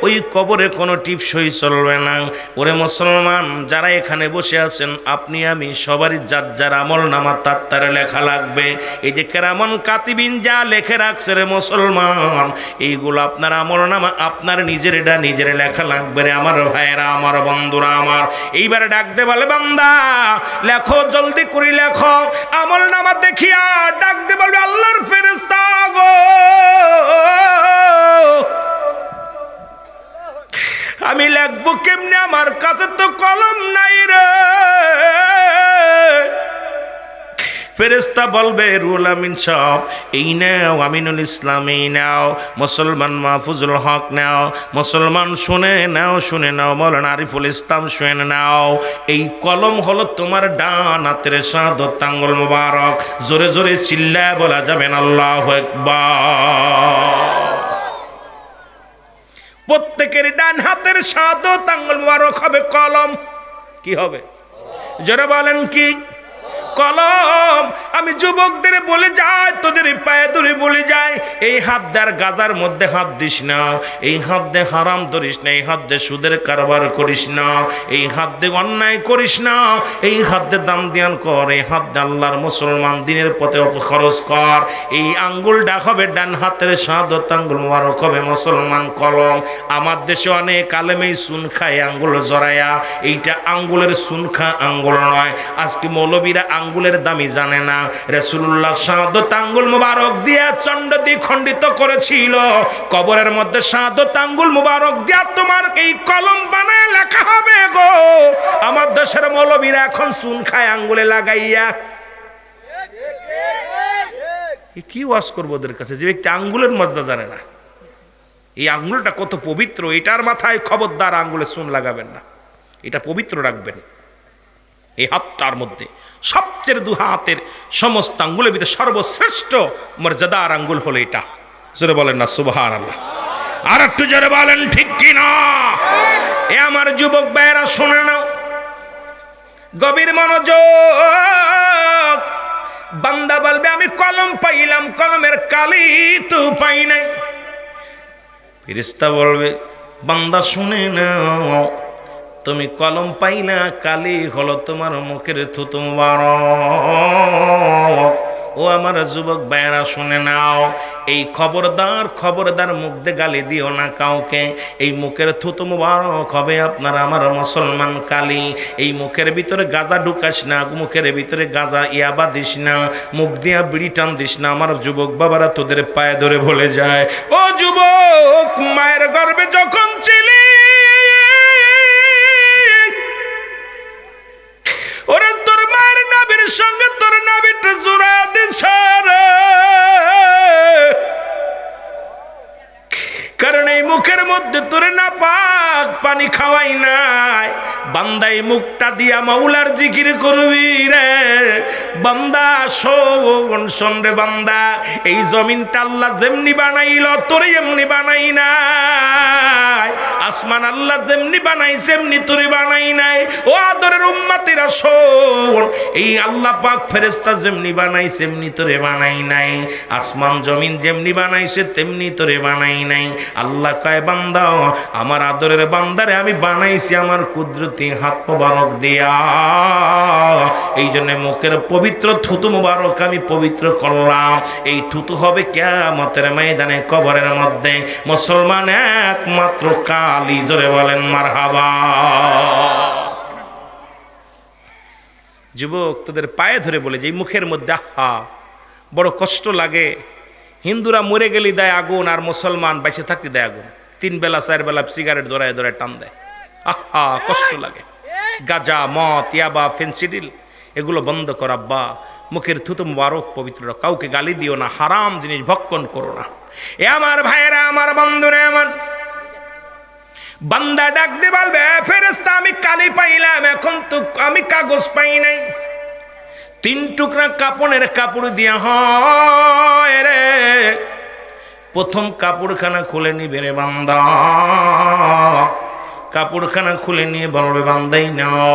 Speaker 1: ওই কবরে কোনো টিপসই চলবে না। ওরে মুসলমান, যারা এখানে বসে আছেন, আপনি আমি সবারই যার যার আমল নামা তার লেখা লাগবে। এই যে কেরামান কাতিবিন যা লেখে রাখছে রে মুসলমান, এইগুলো আপনার আমল নামা আপনার নিজের লেখা লাগবে রে আমার ভাইয়েরা, আমার বন্ধুরা আমার। এইবার ডাকতে বলে বান্দা লেখো, জলদি করে লেখো। আমল নামা দেখিয়া ডাকতে বলবে আল্লাহর ফেরেশতা গো, আমি লিখবো কেমনে, আমার কাছে তো কলম নাই রে। ফেরেশতা বলবে রুহুল আমিন সাহেব এই নাও, আমিনুল ইসলাম এই নাও, মুসলমান মাহফুজুল হক নাও, মুসলমান শুনে নাও, মৌলানা আরিফুল ইসলাম শুনে নাও। এই কলম হলো তোমার ডান হাতের শাহাদাত আঙ্গুল মুবারক। জোরে জোরে চিল্লায় বলা যাবেন আল্লাহু আকবার। প্রত্যেকের ডান হাতের শাহাদাত আঙ্গুল মুবারক হবে কলম। কি হবে? জোরে বলেন কি? কলম। আমি যুবকদের বলে যাই, তোদের পায়ে ধরে বলে যাই, এই হাত দেয়ার গাজার মধ্যে হাত দিস না, এই হাত দিয়ে হারাম ধরিস না, এই হাত দিয়ে সুদের কারবার করিস না, এই হাত দিয়ে অন্যায় করিস না, এই হাত দিয়ে দান দিয়ান কর, এই হাত দিয়ে আল্লাহর মুসলমান দিনের পথে খরচ কর। এই আঙ্গুলটা হবে ডান হাতের শাহাদাত আঙ্গুল মুবারক হবে মুসলমান কলম। আমার দেশে অনেক আলেমেই সুন খায় আঙ্গুল জড়ায়া, এইটা আঙ্গুলের সুনখা আঙ্গুল নয়। আজকে মৌলবীরা আঙ্গুলের দামই জানে না, রাসূলুল্লাহ শাহাদাত আঙ্গুল মুবারক দিয়ে চন্ড দিয়ে খণ্ডিত করেছিল। কবরের মধ্যে শাহাদাত আঙ্গুল মুবারক দিয়া তোমার এই কলম বানায় লেখা হবে গো। আমার দেশের মৌলবীরা এখন চুন খায় আঙ্গুলে লাগাইয়া। কি ওয়াজ করবো ওদের কাছে যে ব্যক্তি আঙ্গুলের মর্যাদা জানে না? এই আঙ্গুলটা কত পবিত্র, এটার মাথায় খবরদার আঙ্গুলে চুন লাগাবেন না, এটা পবিত্র রাখবেন। এই হাতটার মধ্যে সবচেয়ে দু হাতের সমস্ত আঙ্গুলের ভিতরে সর্বশ্রেষ্ঠ মর্যাদার আঙ্গুল হলো এটা। জোরে বলেন না সুবহানাল্লাহ। আর একটু জোরে বলেন ঠিক কিনা? এ আমার যুবক ভাইয়েরা শুনে নাও, গভীর মনোযোগ। বান্দা বলবে আমি কলম পাইলাম, কলমের কালি তো পাই নাই। ফেরেশতা বলবে বান্দা শুনে নাও, তুমি কলম পাইলা, কালি হলো তোমার মুখের থুতু মুবারক। ও আমার যুবক ভাইয়েরা শুনে নাও, এই খবরদার মুখ দিয়ে গালি দিও না কাউকে। এই মুখের থুতু মুবারক হবে আপনার আমার মুসলমান কালি। এই মুখের ভিতরে গাঁজা ঢুকাস না, মুখের ভিতরে গাঁজা ইয়াবা দিস না, মুখ দিয়া বিড়ি টান দিস না। আমার যুবক বাবারা তোদের পায়ে ধরে বলে যায়, ও যুবক, মায়ের গর্ভে যখন ছিলি ওরে তোর মায়ের নাভির সঙ্গে তোর নাভিটা জোড়া দিছ রে। কারণ এই মুখের মধ্যে তোরে না পাক পানি খাওয়াই নাই। বান্দা এই মুখটা দিয়া মাওলার জিকির করবি রে। বান্দা শোন রে বান্দা, এই জমিনটা আল্লাহ যেমনি বানাইল তোরে এমনি বানাই নাই। আসমান আল্লাহ যেমনি বানাইছে এমনি তোরে বানাই নাই। ও আদরের উম্মতিরা শোন, এই আল্লাহ পাক ফেরেশতা যেমনি বানাইছে এমনি তোরে বানাই নাই। আসমান জমিন যেমনি বানাইছে তেমনি তোরে বানাই নাই। আল্লাহ কয় বান্দা, আমার আদরের বান্দারে আমি বানাইছি আমার কুদরতি হাত মুবারক দিয়া। এই জন্য মুখের পবিত্র থুতু মুবারক আমি পবিত্র করলাম। এই থুতু হবে কিয়ামতের ময়দানে কবরের মধ্যে মুসলমান একমাত্র কালি। জোরে বলেন মারহাবা। যুবক, তোদের পায়ে ধরে বলে যে এই মুখের মধ্যে আহা বড় কষ্ট লাগে। হিন্দুরা মরে গেলে দেয় আগুন, আর মুসলমান বেঁচে থাকতে দেয় আগুন। 3 বেলা 4 বেলা সিগারেট ধরায় ধরায় টান দেয়। আহা কষ্ট লাগে। গাঁজা, মদ, ইয়াবা, ফেন্সিডিল এগুলো বন্ধ কর আব্বা। মুখের থুতু মুবারক পবিত্র, কাউকে গালি দিও না, হারাম জিনিস ভক্ষণ করো না। এ আমার ভাইয়েরা, আমার বন্ধুরা, আমার বান্দা ডাক দিয়ে বলবে ফেরেশতা আমি কালি পাইলাম, এখন তো আমি কাগজ পাই নাই। 3 টুকরা কাপড়ের কাপড় দিয়া হয় রে। প্রথম কাপড়খানা খুলে নিবে রে বান্দা। কাপড়খানা খুলে নিয়ে বলবে বান্দাই নাও,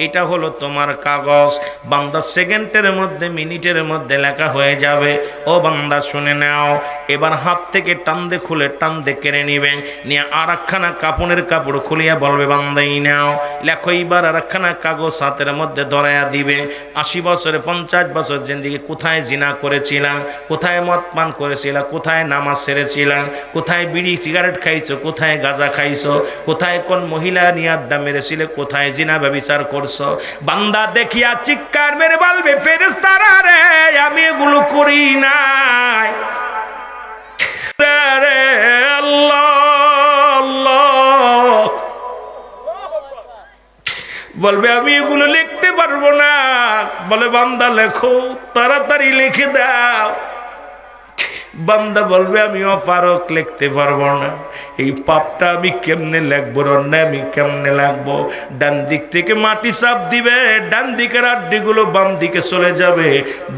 Speaker 1: এটা হলো তোমার কাগজ। বান্দা সেকেন্ডের মধ্যে মিনিটের মধ্যে লেখা হয়ে যাবে। ও বান্দা শুনে নাও, এবার হাত থেকে টান্দে খুলে টান্দে কেড়ে নিবেন, নিয়ে আর একখানা কাপড়ের কাপড় খুলিয়া বলবে বান্দাই নাও লেখো। এইবার আর একখানা কাগজ হাতের মধ্যে ধরাইয়া দিবে। 80 বছরে 50 বছর জিন্দিগি কোথায় জিনা করেছিলা, কোথায় মদ পান করেছিলা, কোথায় নামাজ সেরেছিলা, কোথায় বিড়ি সিগারেট খাইছো, কোথায় গাঁজা খাইছো, কোথায় কোন মহিলা নিয়ে আড্ডা মেরেছিলে, কোথায় জিনা ব্যভিচার করছো। বান্দা দেখিয়া চিৎকার মেরে বলবে ফেরেশতারা রে আমি এগুলো করি নাই। রে আল্লাহ আল্লাহ বলবে আমি এগুলো লিখতে পারবো না। বলে বান্দা লেখো, তাড়াতাড়ি লিখে দাও। বান্দা বলবে আমি অপারক, লিখতে পারবো না। এই পাপটা আমি কেমনে লিখবো, অন্যায় আমি কেমনে লিখবো। ডান দিক থেকে মাটি চাপ দিবে, ডান দিকের হাড্ডিগুলো বাম দিকে চলে যাবে,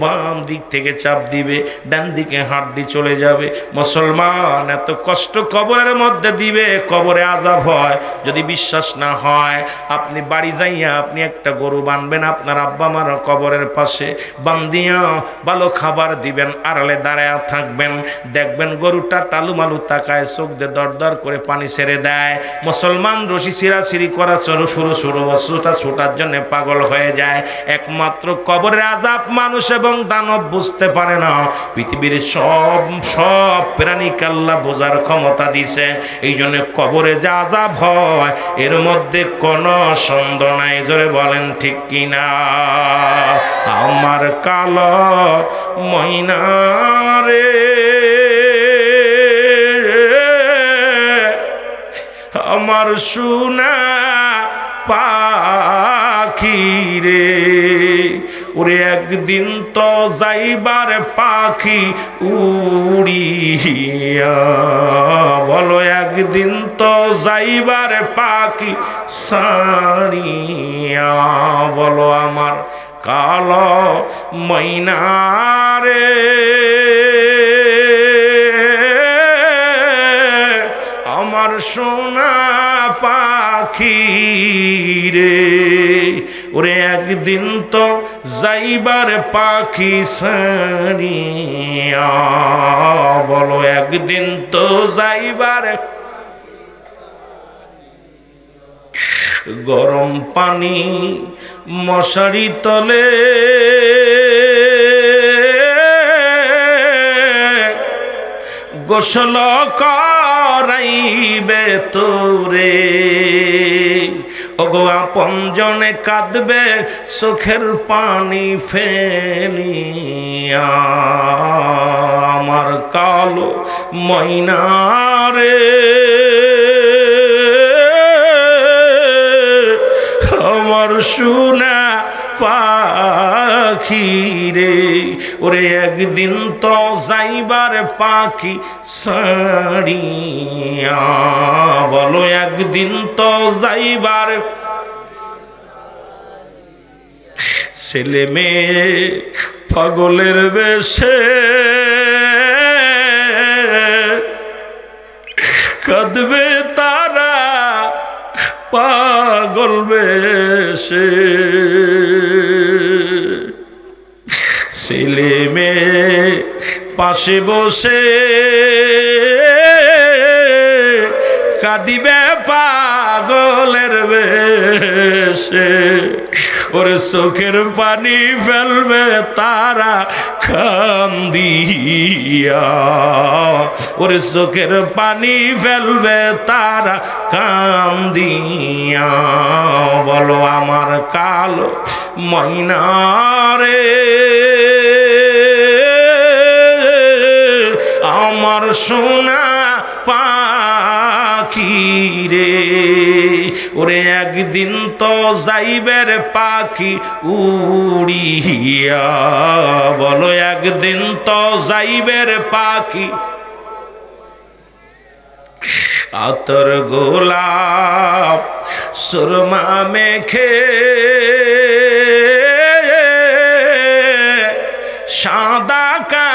Speaker 1: বাম দিক থেকে চাপ দিবে, ডান দিকে হাড্ডি চলে যাবে। মুসলমান এত কষ্ট কবরের মধ্যে দিবে, কবরে আযাব হয়। যদি বিশ্বাস না হয় আপনি বাড়ি যাইয়া আপনি একটা গরু বানবেন আপনার আব্বা মার কবরের পাশে, বান্ধিয়া ভালো খাবার দিবেন, আড়ালে দাঁড়ায় থাকবেন, দেখবেন গরুটা টালু মালু তাকায়, চোখ দিয়ে দরদর করে পানি ছেড়ে দেয়। মুসলমান রশি ছিঁড়াছিঁড়ি করা শুরু ছোটার জন্য পাগল হয়ে যায়। একমাত্র কবরের আযাব মানুষ এবং দানব বুঝতে পারে না। পৃথিবীর সব প্রাণীকে আল্লাহ বোঝার ক্ষমতা দিছে। এই জন্য কবরে যে আযাব হয় এর মধ্যে কোনো সন্দেহ নাই। জোরে বলেন ঠিক কিনা? আমার কালো ময়না রে, আমার সোনা পাখি রে। ওরে একদিন তো যাইবার পাখি উড়িয়া, বলো একদিন তো যাইবার পাখি সারিয়া, বলো আমার কালো ময়না রে, আমার সোনা পাখি রে। ওরে একদিন তো যাইবার পাখি সারিয়া, বলো একদিন তো যাইবার। গরম পানি মশারি তলে গোসল করাইবে তোরে, ওগো আপনজনে কাঁদবে চোখের পানি ফেলিয়া, আমার কালো ময়না রে, আমার সোনা পাখি রে। ওরে একদিন তো যাইবার পাখি সারিয়া, বলো একদিন তো যাইবার। ছেলে মেয়ে পাগলের বেশে কাঁদবে তারা পাগল বেশে, ছেলে মেয়ে পাশে বসে কাঁদিবে পাগলের বেশে, ওরে চোখের পানি ফেলবে তারা কান্দিয়া, ওরে চোখের পানি ফেলবে তারা কান্দিয়া, বলো আমার কালো ময়না রে, আমার সোনা পাখি রে। ওরে একদিন তো যাইবের পাখি উড়িয়া, বলো একদিন তো যাইবের পাখি। আতর গোলাপ সুরমা মেখে সাদা কা